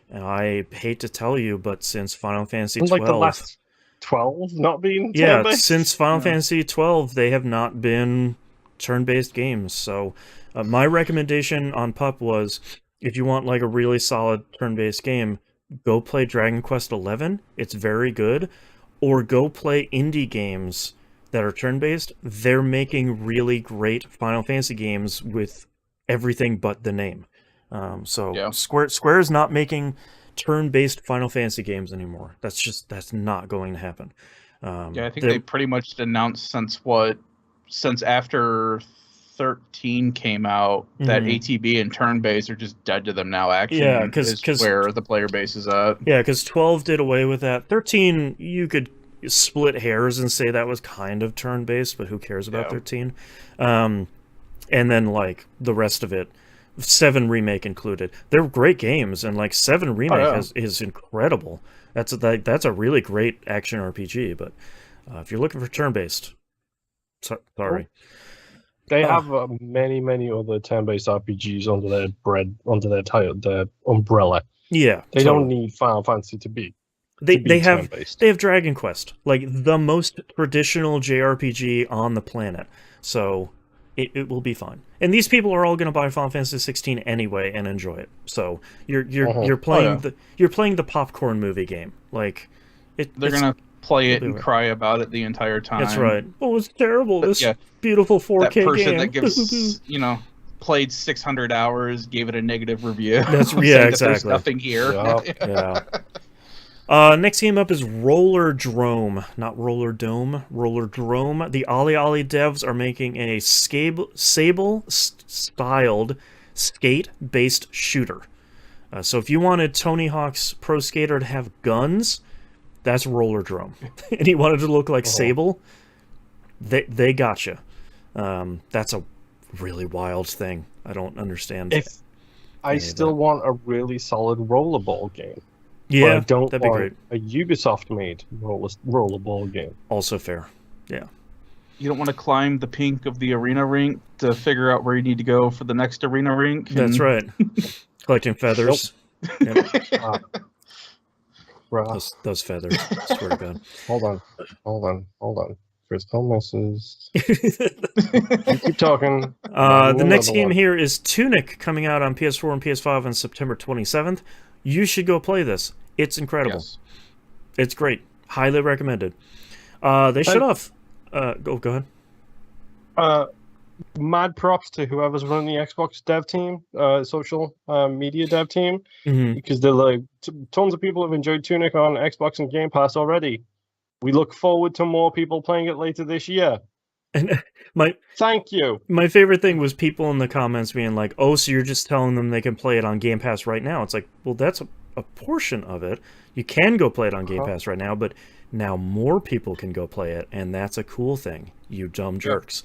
And I hate to tell you, but since Final Fantasy 12... Like the last 12 not being turn-based? Yeah, since Final Fantasy 12, they have not been turn-based games. So my recommendation on PUP was, if you want like a really solid turn-based game, go play Dragon Quest XI. It's very good. Or go play indie games that are turn-based. They're making really great Final Fantasy games with everything but the name. Square is not making turn-based Final Fantasy games anymore. That's not going to happen. I think they pretty much announced since after 13 came out that ATB and turn-based are just dead to them now. Action because where the player base is at. Yeah, because 12 did away with that. 13, you could split hairs and say that was kind of turn-based, but who cares about 13? And then like the rest of it, 7 Remake included. They're great games, and like 7 Remake is incredible. That's a really great action RPG. But if you're looking for turn-based, sorry. They have many other turn-based RPGs under their umbrella. Yeah, they don't need Final Fantasy to be. They have Dragon Quest, like the most traditional JRPG on the planet. So it will be fine. And these people are all going to buy Final Fantasy 16 anyway and enjoy it. So you're playing the popcorn movie game. Like they're going to play it and cry about it the entire time. That's right. Oh, it's terrible. This beautiful 4K that person game. That gives played 600 hours, gave it a negative review. That's exactly. There's nothing here. Next game up is Roller Drome, not Roller Dome. Roller Drome. The OlliOlli devs are making a Sable-styled skate-based shooter. So if you wanted Tony Hawk's Pro Skater to have guns, that's Roller Drome. And he wanted to look like Sable, they gotcha. That's a really wild thing. I don't understand. If I still want a really solid rollerball game. Yeah, I don't that'd be want great. A Ubisoft-made rollerball game. Also fair. Yeah. You don't want to climb the peak of the arena rink to figure out where you need to go for the next arena rink. That's right. Collecting feathers. Yep. Those feathers. I swear to God. Hold on. Crystal misses. You keep talking. The next game here is Tunic, coming out on PS4 and PS5 on September 27th. You should go play this. It's incredible. Yes. It's great. Highly recommended. They shut off. Go ahead. Mad props to whoever's running the Xbox dev team, social media dev team, because they're like, tons of people have enjoyed Tunic on Xbox and Game Pass already. We look forward to more people playing it later this year. And thank you. My favorite thing was people in the comments being like, "Oh, so you're just telling them they can play it on Game Pass right now?" It's like, well, that's a portion of it. You can go play it on Game Pass right now, but now more people can go play it, and that's a cool thing. You dumb jerks.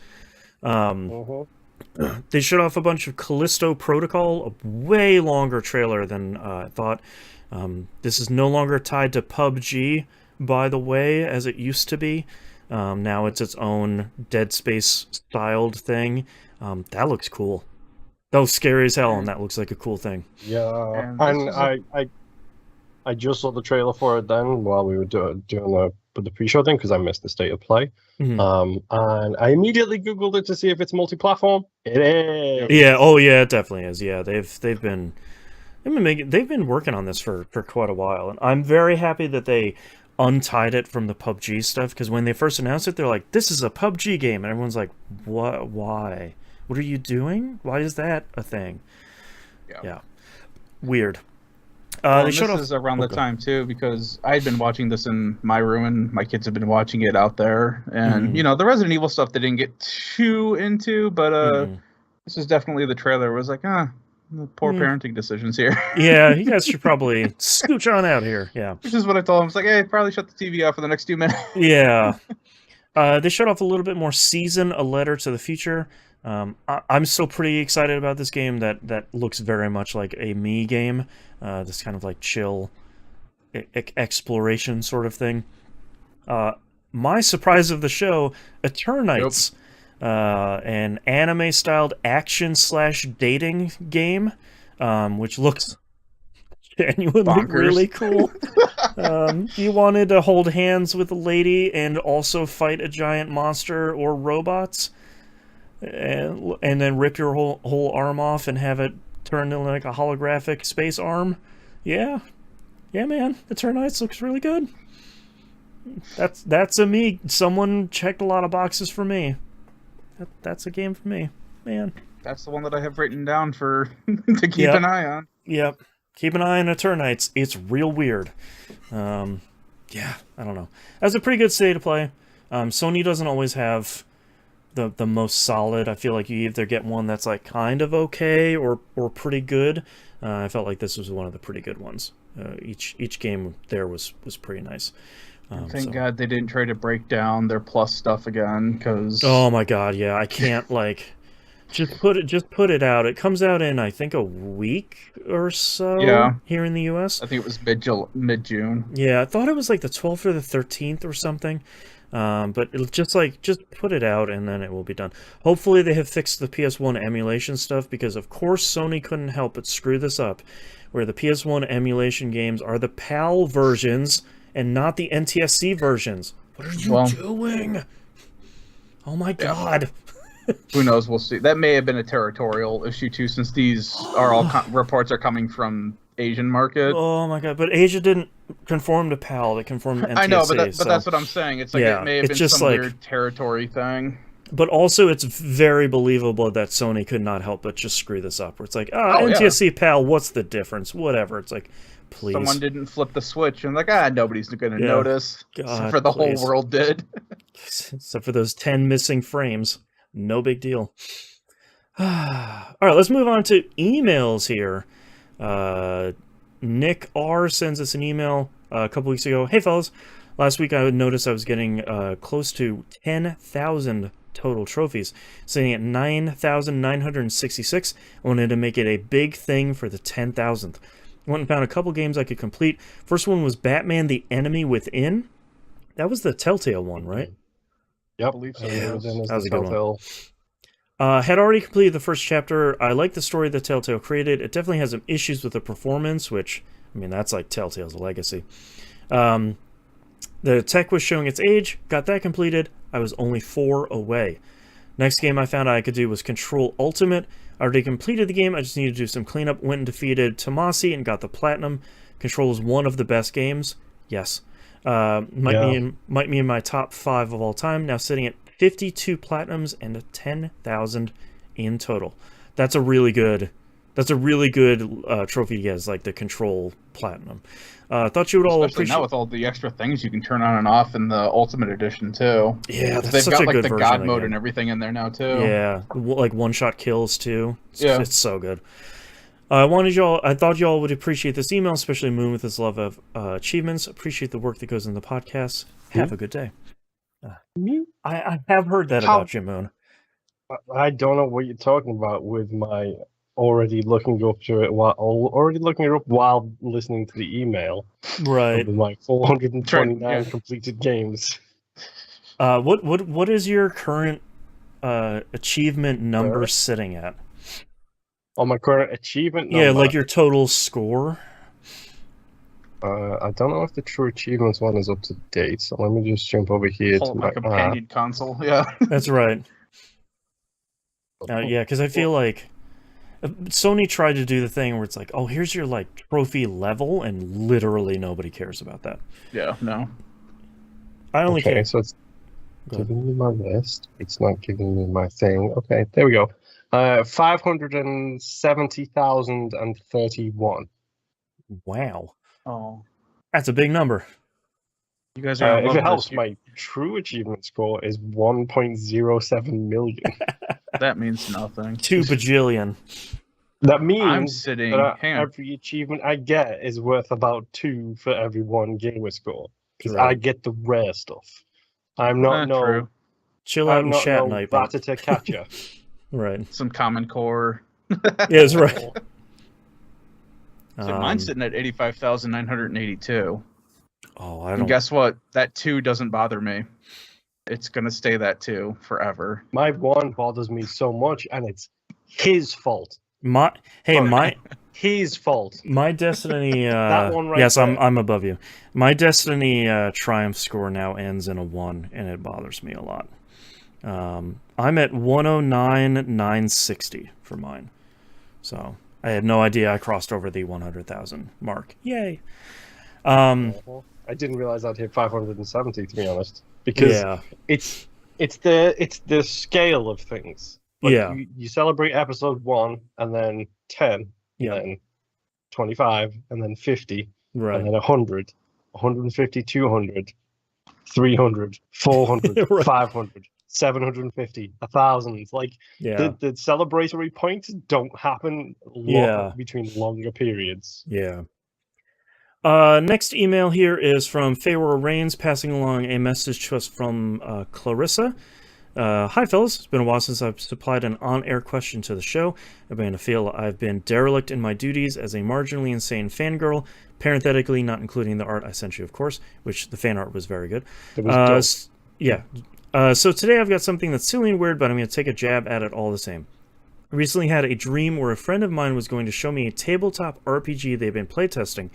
They showed off a bunch of Callisto Protocol, a way longer trailer than I thought. This is no longer tied to PUBG, by the way, as it used to be. Now it's its own Dead Space styled thing. That looks cool. That was scary as hell, and that looks like a cool thing. Yeah, and I just saw the trailer for it then while we were doing the pre-show thing, because I missed the state of play. And I immediately Googled it to see if it's multi-platform. It is. Yeah. Oh, yeah. It definitely is. Yeah. They've been working on this for quite a while, and I'm very happy that they untied it from the PUBG stuff, because when they first announced it, they're like, "This is a PUBG game," and everyone's like, "What? Why? What are you doing? Why is that a thing?" Yeah. Weird. This is around the time too, because I had been watching this in my room, and my kids have been watching it out there. And the Resident Evil stuff they didn't get too into, but this is definitely the trailer. It was like, poor parenting decisions here. Yeah, you guys should probably scooch on out here. Yeah, which is what I told them. It's like, hey, probably shut the TV off for the next 2 minutes. Yeah. They showed off a little bit more Season, A Letter to the Future. I'm still pretty excited about this game that looks very much like a me game. This kind of like chill exploration sort of thing. My surprise of the show, Eternites, an anime-styled action/dating game, which looks genuinely bonkers. Really cool. You wanted to hold hands with a lady and also fight a giant monster or robots, and then rip your whole arm off and have it turn into like a holographic space arm. Yeah, man. Eternites looks really good. That's a me. Someone checked a lot of boxes for me. That's a game for me, man. That's the one that I have written down for to keep an eye on. Yep. Keep an eye on Eternites. It's real weird. I don't know. That's a pretty good state of play. Sony doesn't always have the most solid. I feel like you either get one that's like kind of okay or pretty good. I felt like this was one of the pretty good ones. Each game there was pretty nice. Thank God they didn't try to break down their Plus stuff again, because oh my God, yeah, I can't like just put it out. It comes out in I think a week or so here in the US. I think it was mid-June. Yeah, I thought it was like the 12th or the 13th or something. But it'll just put it out and then it will be done. Hopefully they have fixed the PS1 emulation stuff, because of course Sony couldn't help but screw this up, where the PS1 emulation games are the PAL versions and not the NTSC versions. What are you doing? Oh my God. Who knows? We'll see. That may have been a territorial issue too, since these are all reports are coming from Asian market. Oh my God! But Asia didn't conform to PAL; they conformed to NTSC. I know, but that's what I'm saying. It's like it may have been just some weird territory thing. But also, it's very believable that Sony could not help but just screw this up. Where it's like, NTSC PAL, what's the difference? Whatever. It's like, please. Someone didn't flip the switch, and like, nobody's going to notice. God, for the whole world did. Except for those 10 missing frames. No big deal. All right, let's move on to emails here. Nick R sends us an email a couple weeks ago. Hey, fellas. Last week I noticed I was getting close to 10,000 total trophies, sitting at 9,966. I wanted to make it a big thing for the 10,000th. I went and found a couple games I could complete. First one was Batman: The Enemy Within. That was the Telltale one, right? Yep, I believe so. Yeah, that was a good one. Had already completed the first chapter. I like the story that Telltale created. It definitely has some issues with the performance, which, I mean, that's like Telltale's legacy. The tech was showing its age. Got that completed. I was only 4 away. Next game I found I could do was Control Ultimate. I already completed the game. I just needed to do some cleanup. Went and defeated Tomasi and got the platinum. Control is one of the best games. Yes. Might be in my top 5 of all time. Now sitting at 52 platinums and 10,000 in total. That's a really good trophy to get, is like the Control Platinum. Thought you would all appreciate. Now with all the extra things you can turn on and off in the Ultimate Edition too. Yeah, that's they've such got a like good the version God of mode game. and everything in there now too. Yeah, like one-shot kills too. It's so good. I thought y'all would appreciate this email, especially Moon with his love of achievements. Appreciate the work that goes into the podcast. Have a good day. I have heard that about you, Moon. I don't know what you're talking about with my already looking up while listening to the email. Right. With my 429 completed games. What is your current achievement number sitting at? On my current achievement number? Yeah, like your total score. I don't know if the True Achievements one is up to date, so let me just jump over here to my companion console. Yeah, that's right. Yeah, because I feel like Sony tried to do the thing where it's like, oh, here's your like trophy level, and literally nobody cares about that. Yeah, no. I only care. So it's giving me my list. It's not giving me my thing. Okay, there we go. 570,031. Wow. Oh, that's a big number. You guys are. If it helps, my true achievement score is 1.07 million. That means nothing. 2 bajillion. That means I'm sitting. Every achievement I get is worth about 2 for every 1 gamer score. Because I get the rare stuff. I'm not true. Chill out and chat night. Ratata-catcher. Right. Some Common Core. Yeah, that's right. So mine's sitting at 85,982. Oh, I don't. And guess what? That 2 doesn't bother me. It's gonna stay that 2 forever. My 1 bothers me so much, and it's his fault. His fault. My Destiny. That one right yes, there. I'm above you. My Destiny Triumph score now ends in a 1, and it bothers me a lot. I'm at 109,960 for mine. So I had no idea I crossed over the 100,000 mark. Yay! I didn't realize I'd hit 570, to be honest, because it's the scale of things. Like you celebrate episode 1, and then 10, and then 25, and then 50, right, and then 100, 150, 200, 300, 400, right. 500. 750, 1,000. Like the celebratory points don't happen between longer periods. Yeah. Next email here is from Pharaoh Reigns, passing along a message to us from Clarissa. Hi, fellas. It's been a while since I've supplied an on-air question to the show. I began to feel I've been derelict in my duties as a marginally insane fangirl, parenthetically not including the art I sent you, of course, which the fan art was very good. It was dope. So today I've got something that's silly and weird, but I'm going to take a jab at it all the same. I recently had a dream where a friend of mine was going to show me a tabletop RPG they've been playtesting.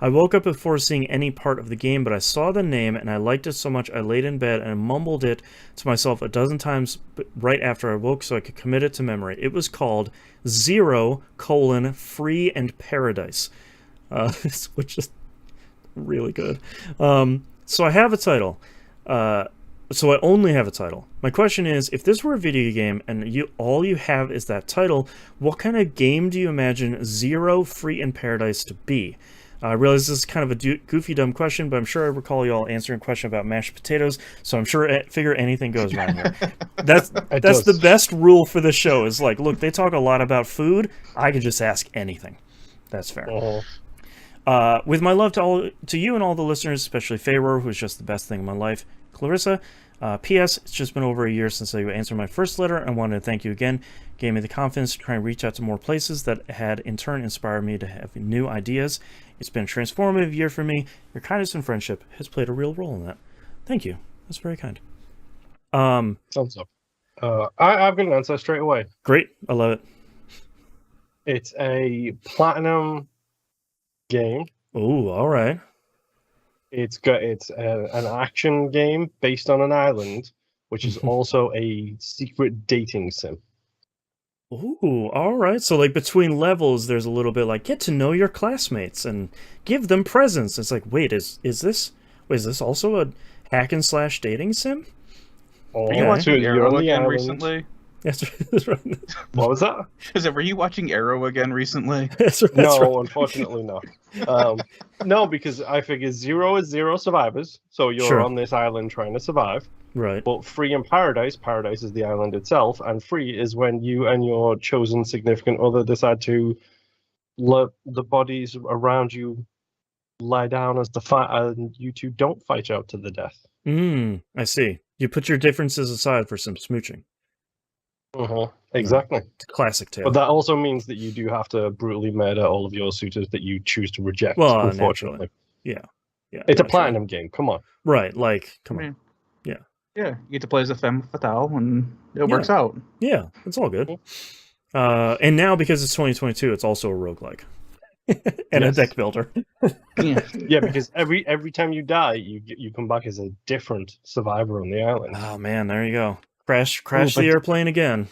I woke up before seeing any part of the game, but I saw the name and I liked it so much I laid in bed and mumbled it to myself a dozen times right after I woke so I could commit it to memory. It was called 0:Free and Paradise, which is really good. So I have a title. So I only have a title. My question is, if this were a video game and all you have is that title, what kind of game do you imagine 0:Free and Paradise to be? I realize this is kind of a goofy, dumb question, but I'm sure I recall you all answering a question about mashed potatoes, so I'm sure figure anything goes wrong here. That's the best rule for the show, is like, look, they talk a lot about food, I can just ask anything. That's fair. With my love to you and all the listeners, especially Pharaoh, who's just the best thing in my life, Clarissa, P.S. It's just been over a year since I answered my first letter. I wanted to thank you again. Gave me the confidence to try and reach out to more places that had in turn inspired me to have new ideas. It's been a transformative year for me. Your kindness and friendship has played a real role in that. Thank you. That's very kind. Thumbs up. I've got an answer straight away. Great. I love it. It's a platinum game. Oh, all right. It's an action game based on an island which is also a secret dating sim. Ooh, all right. So like between levels, there's a little bit like get to know your classmates and give them presents. It's like, wait, is this also a hack and slash dating sim? Were you watching Arrow again recently? That's right. What was that? Were you watching Arrow again recently? No, unfortunately not. No, because I figure 0 is 0 survivors, so you're on this island trying to survive. Right. But free and paradise is the island itself, and free is when you and your chosen significant other decide to let the bodies around you lie down as the fight, and you two don't fight out to the death. I see. You put your differences aside for some smooching. Exactly. Classic tale. But that also means that you do have to brutally murder all of your suitors that you choose to reject, well, unfortunately. Naturally. Yeah. It's a platinum game, come on. Right, like, come on. Yeah. Yeah, you get to play as a femme fatale, and it works out. Yeah, it's all good. And now, because it's 2022, it's also a roguelike. And a deck builder. Yeah, because every time you die, you come back as a different survivor on the island. Oh man, there you go. Crash the airplane again.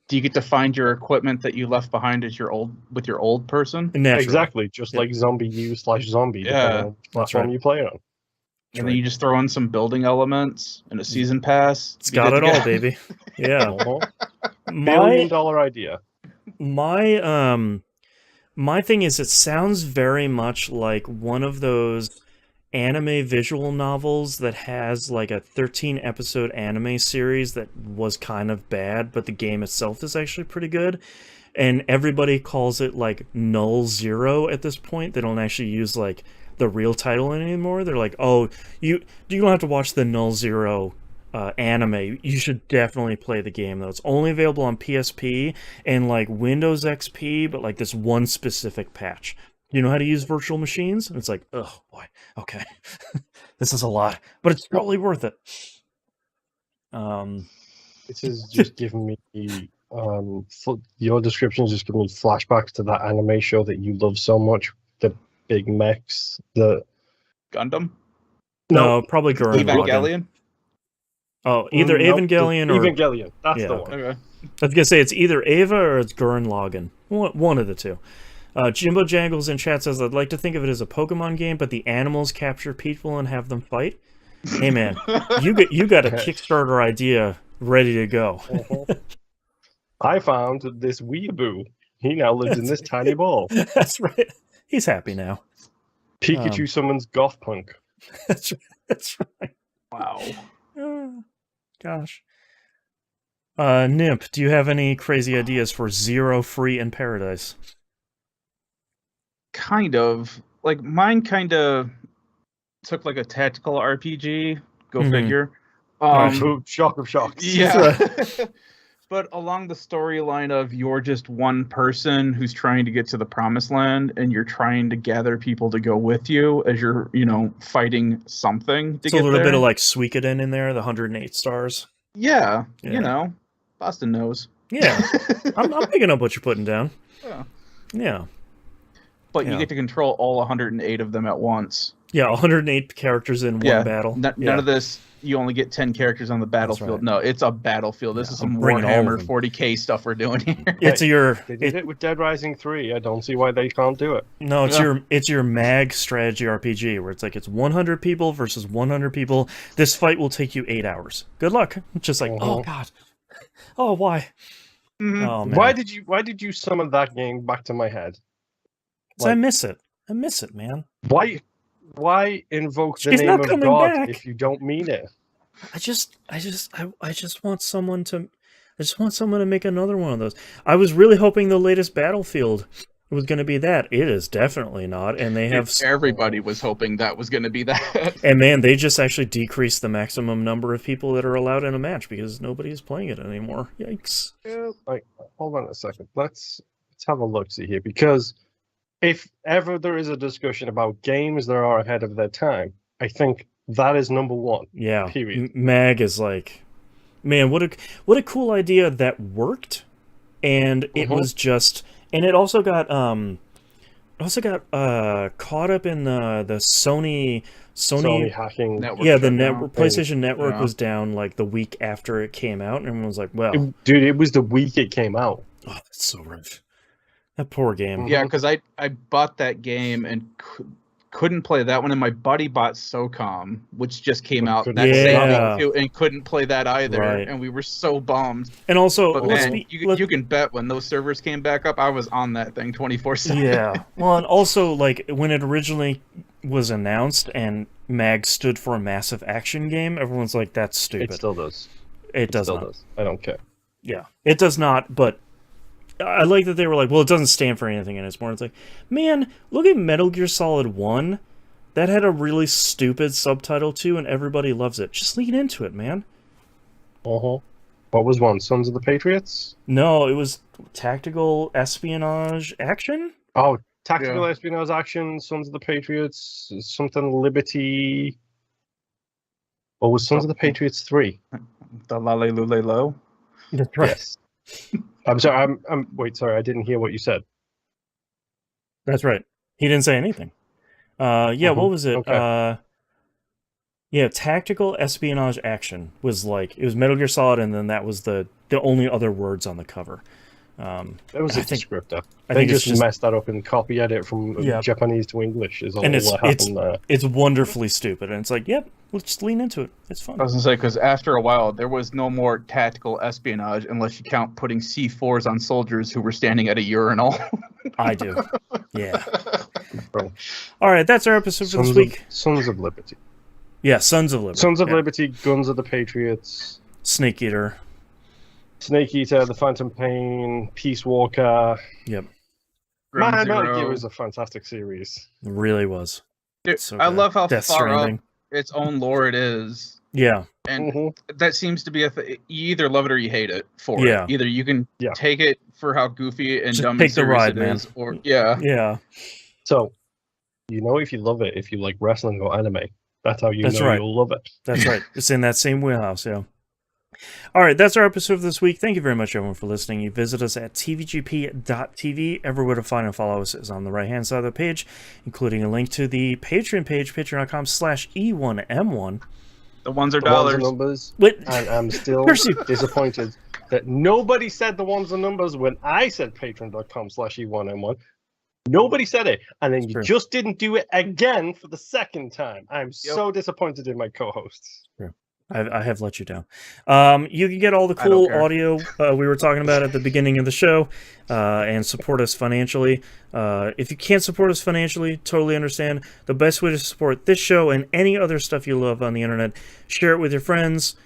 Do you get to find your equipment that you left behind as your old person? Naturally. Exactly, just like Zombie U/Zombie, depending on the platform you play on. And then you just throw in some building elements and a season pass. It's got it all, baby. Yeah. $1 billion idea. My thing is, it sounds very much like one of those anime visual novels that has like a 13-episode anime series that was kind of bad, but the game itself is actually pretty good. And everybody calls it like Null Zero at this point. They don't actually use like the real title anymore. They're like, oh, you don't have to watch the Null Zero anime. You should definitely play the game though. It's only available on PSP and like Windows XP, but like this one specific patch. You know how to use virtual machines? And it's like, oh boy, okay. This is a lot, but it's totally worth it. This is just giving me your description is just giving me flashbacks to that anime show that you love so much. The big mechs, the Gundam? No, probably Gurren Evangelion? Oh, either Evangelion or... Evangelion, that's the one. Okay. I was going to say, it's either Eva or it's Gurren Lagann. One of the two. Jimbo Jangles in chat says, I'd like to think of it as a Pokemon game, but the animals capture people and have them fight. Hey, man, you got a Kickstarter idea ready to go. I found this weeaboo. He now lives in this tiny ball. That's right. He's happy now. Pikachu summons Goth Punk. That's right. Wow. Gosh. Nimp, do you have any crazy ideas for Zero, Free, and Paradise? Kind of. Like, mine kind of took like a tactical RPG. Go figure. Shock of shocks. Yeah. But along the storyline of you're just one person who's trying to get to the promised land, and you're trying to gather people to go with you as you're, fighting something to get there. A little bit of like Suikoden in there, the 108 stars. Yeah. Boston knows. Yeah. I'm picking up what you're putting down. Yeah. But you get to control all 108 of them at once. Yeah, 108 characters in one battle. None of this, you only get 10 characters on the battlefield. Right. No, it's a battlefield. This is some Warhammer 40k stuff we're doing here. They did it with Dead Rising 3. I don't see why they can't do it. No, it's your MAG strategy RPG, where it's like it's 100 people versus 100 people. This fight will take you 8 hours. Good luck. Just like, oh god. Oh, why? Mm-hmm. Oh, man. Why did you summon that game back to my head? Like, I miss it, man. Why invoke the name of God if you don't mean it? I just want someone to make another one of those. I was really hoping the latest Battlefield was going to be that. It is definitely not, and they have... Everybody was hoping that was going to be that. And man, they just actually decreased the maximum number of people that are allowed in a match because nobody is playing it anymore. Yikes. Yeah, hold on a second. Let's have a look-see here, because if ever there is a discussion about games that are ahead of their time, I think that is number one. Yeah. Period. MAG is like, man, what a cool idea that worked, and it was just, and it also got also got caught up in the Sony hacking network. Yeah, the PlayStation Network was down like the week after it came out, and everyone was like, "Well, dude, it was the week it came out." Oh, that's so rough. That poor game. Yeah, because I bought that game and couldn't play that one, and my buddy bought SOCOM, which just came out that same week too, and couldn't play that either, and we were so bummed. And also, but man, you can bet when those servers came back up, I was on that thing 24/7. Yeah, well, and also like when it originally was announced and MAG stood for a massive action game, everyone's like, "That's stupid." It still does. It does not. I don't care. Yeah, it does not. But I like that they were like, "Well, it doesn't stand for anything anymore." It's like, man, look at Metal Gear Solid 1. That had a really stupid subtitle too, and everybody loves it. Just lean into it, man. What was one? Sons of the Patriots? No, it was Tactical Espionage Action. Oh, Tactical Espionage Action, Sons of the Patriots, something Liberty. Or was Sons of the Patriots 3? The Lale Lule Low? That's right. Yes. I'm sorry, wait, sorry, I didn't hear what you said. That's right. He didn't say anything. What was it? Okay. Tactical Espionage Action was like, it was Metal Gear Solid, and then that was the only other words on the cover. It was a descriptor. I they think just messed that up and copy edit from Japanese to English is all and that happened there. It's wonderfully stupid, and it's like, yep, let's just lean into it. It's fun. I was gonna say, because after a while, there was no more tactical espionage unless you count putting C4s on soldiers who were standing at a urinal. I do. Yeah. All right, that's our episode for this week. Sons of Liberty. Yeah, Sons of Liberty. Sons of Liberty, Guns of the Patriots. Snake Eater. Snake Eater, The Phantom Pain, Peace Walker. Yep. Man, Metal Gear was a fantastic series. It really was. Dude, so I love how far up its own lore it is. Yeah. And that seems to be you either love it or you hate it for it. Either you can take it for how goofy and just dumb take the ride, man. Is, or yeah. So, if you love it, if you like wrestling or anime, that's how you'll love it. That's right. It's in that same wheelhouse, yeah. All right, that's our episode for this week. Thank you very much, everyone, for listening. You visit us at tvgp.tv. Everywhere to find and follow us is on the right-hand side of the page, including a link to the Patreon page, patreon.com/E1M1. The ones are dollars. Ones are numbers. What? And I'm still disappointed that nobody said the ones and numbers when I said patreon.com/E1M1. Nobody said it, and then you just didn't do it again for the second time. I'm so disappointed in my co-hosts. Yeah. I have let you down. You can get all the cool audio we were talking about at the beginning of the show and support us financially. If you can't support us financially, totally understand. The best way to support this show and any other stuff you love on the internet, share it with your friends,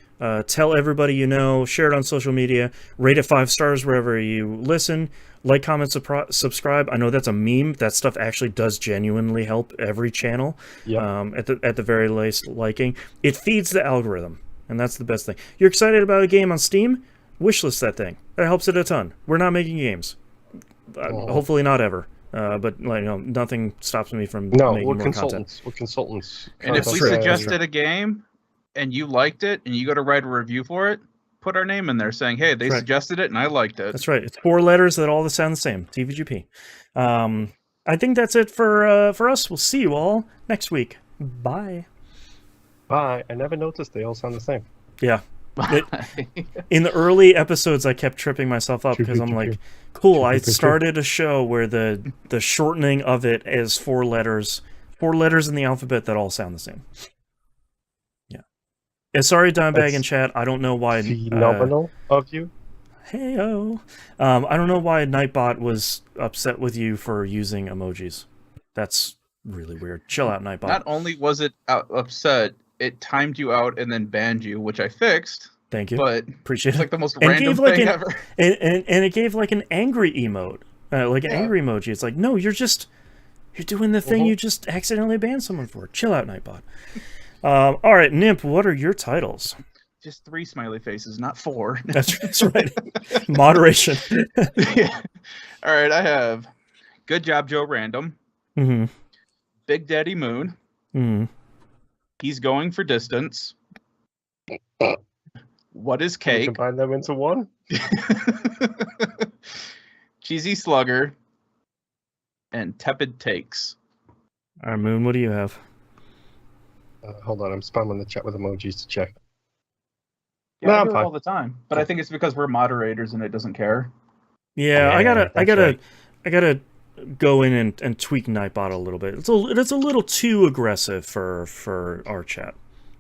tell everybody you know, share it on social media, rate it 5 stars wherever you listen, like, comment, subscribe. I know that's a meme. That stuff actually does genuinely help every channel. At the very least, liking. It feeds the algorithm, and that's the best thing. You're excited about a game on Steam? Wishlist that thing. That helps it a ton. We're not making games. Hopefully not ever. But nothing stops me from making more content. We're consultants. And if we suggested a game and you liked it and you go to write a review for it, put our name in there saying, hey, they suggested it and I liked it. That's right. It's 4 letters that all sound the same. TVGP. I think that's it for us. We'll see you all next week. Bye. Bye. I never noticed they all sound the same. Yeah. In the early episodes, I kept tripping myself up because I'm like, cool, I started a show where the shortening of it is 4 letters. 4 letters in the alphabet that all sound the same. Yeah, sorry, Dimebag in chat. I don't know why. Phenomenal of you. Hey-o. I don't know why Nightbot was upset with you for using emojis. That's really weird. Chill out, Nightbot. Not only was it upset, it timed you out and then banned you, which I fixed. Thank you. But appreciate it's like the most random thing ever. And it gave like an angry emote, like an angry emoji. It's like, no, you're doing the thing you just accidentally banned someone for. Chill out, Nightbot. All right, Nimp, what are your titles? Just 3 smiley faces, not 4. That's right. Moderation. Yeah. All right, I have Good Job Joe Random. Mm-hmm. Big Daddy Moon. Mm-hmm. He's Going for Distance. What is Cake? Combine them into one. Cheesy Slugger. and tepid takes. All right, Moon, what do you have? Hold on, I'm spamming the chat with emojis to check. Yeah, I do it all the time, but I think it's because we're moderators and it doesnn't care. Yeah, I gotta go in and tweak Nightbot a little bit. It's a little too aggressive for our chat.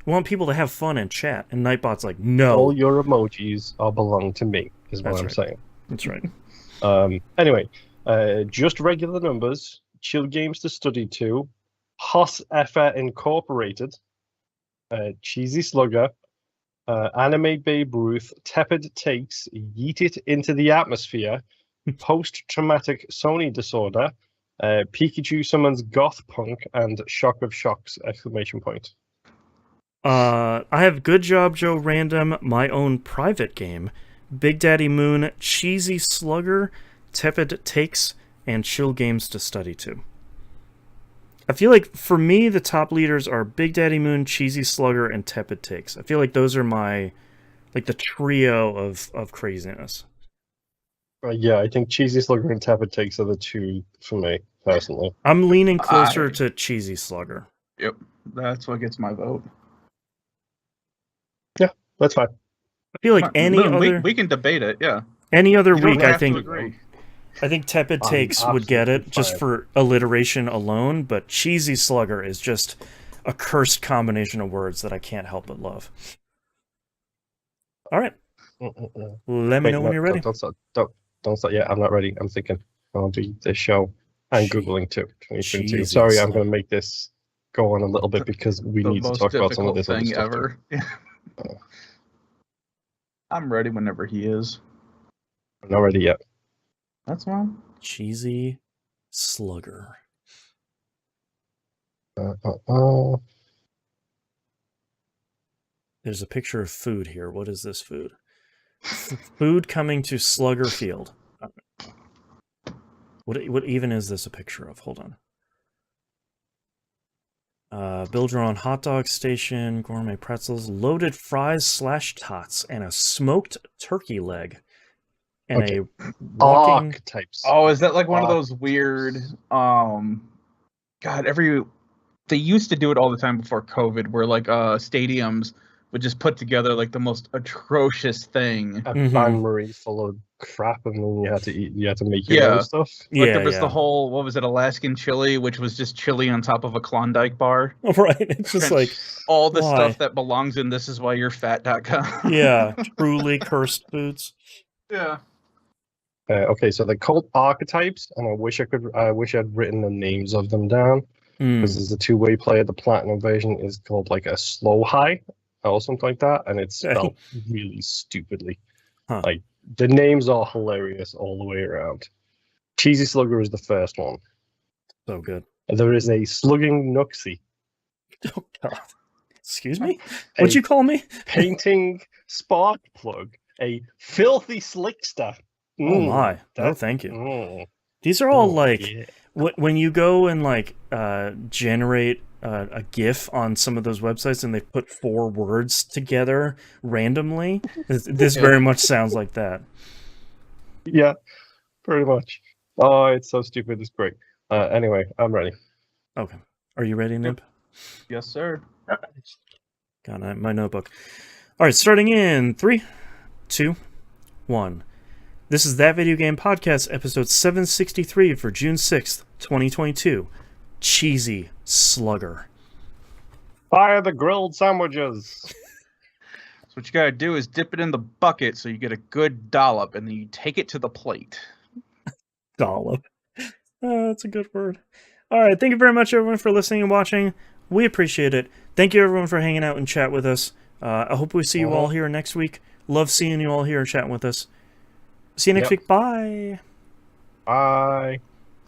We want people to have fun and chat, and Nightbot's like, no. All your emojis all belong to me, is what I'm saying. That's right. Anyway, just regular numbers, Chill Games to Study To, Hoss Effa Incorporated, Cheesy Slugger, Anime Babe Ruth, Tepid Takes, Yeet It Into the Atmosphere, Post-Traumatic Sony Disorder, Pikachu Summons Goth Punk, and Shock of Shocks! ! I have Good Job Joe Random, my own private game, Big Daddy Moon, Cheesy Slugger, Tepid Takes, and Chill Games to Study To. I feel like, for me, the top leaders are Big Daddy Moon, Cheesy Slugger, and Tepid Takes. I feel like those are my, like, the trio of craziness. Yeah, I think Cheesy Slugger and Tepid Takes are the two for me, personally. I'm leaning closer to Cheesy Slugger. Yep, that's what gets my vote. Yeah, that's fine. I feel like we can debate it, yeah. Any other week, I think Tepid Takes would get it, just for alliteration alone, but Cheesy Slugger is just a cursed combination of words that I can't help but love. All right. Let me know when you're ready. Don't start yet. I'm not ready. I'm thinking I'll do this show. I'm Googling too. 2022. Sorry, I'm going to make this go on a little bit because we need to talk about some of this other stuff ever. I'm ready whenever he is. I'm not ready yet. That's fine. Cheesy Slugger. There's a picture of food here. What is this food? Food coming to Slugger Field. What even is this a picture of? Hold on. Build your own hot dog station, gourmet pretzels, loaded fries / tots, and a smoked turkey leg. And a walking archetypes. Oh, is that like one of those weird they used to do it all the time before COVID, where like stadiums would just put together like the most atrocious thing. A bain-marie full of crap, and then you had to make your own stuff. Like there was the whole, what was it, Alaskan chili, which was just chili on top of a Klondike bar. Right. It's just like all the stuff that belongs in thisiswhyyourfat.com. Yeah, truly cursed foods. Yeah. Okay, so they're called archetypes, and I wish I'd written the names of them down, because there's a two-way player. The platinum version is called like a slow high or something like that, and it's spelled really stupidly. Like the names are hilarious all the way around. Cheesy Slugger is the first one. So good. And there is a Slugging Nuxie. Oh God! Excuse me. What'd you call me? Painting Spark Plug. A Filthy Slickster. Oh my! No, thank you. These are all when you go and like generate a GIF on some of those websites, and they put 4 words together randomly. This very much sounds like that. Yeah, pretty much. Oh, it's so stupid. It's great. Anyway, I'm ready. Okay, are you ready, Nib? Yes, sir. Got my notebook. All right, starting in 3, 2, 1. This is That Video Game Podcast, episode 763 for June 6th, 2022. Cheesy Slugger. Fire the grilled sandwiches. So what you gotta do is dip it in the bucket so you get a good dollop, and then you take it to the plate. Dollop. That's a good word. All right, thank you very much, everyone, for listening and watching. We appreciate it. Thank you, everyone, for hanging out and chat with us. I hope we see you all here next week. Love seeing you all here and chatting with us. See you next week. Bye. Bye.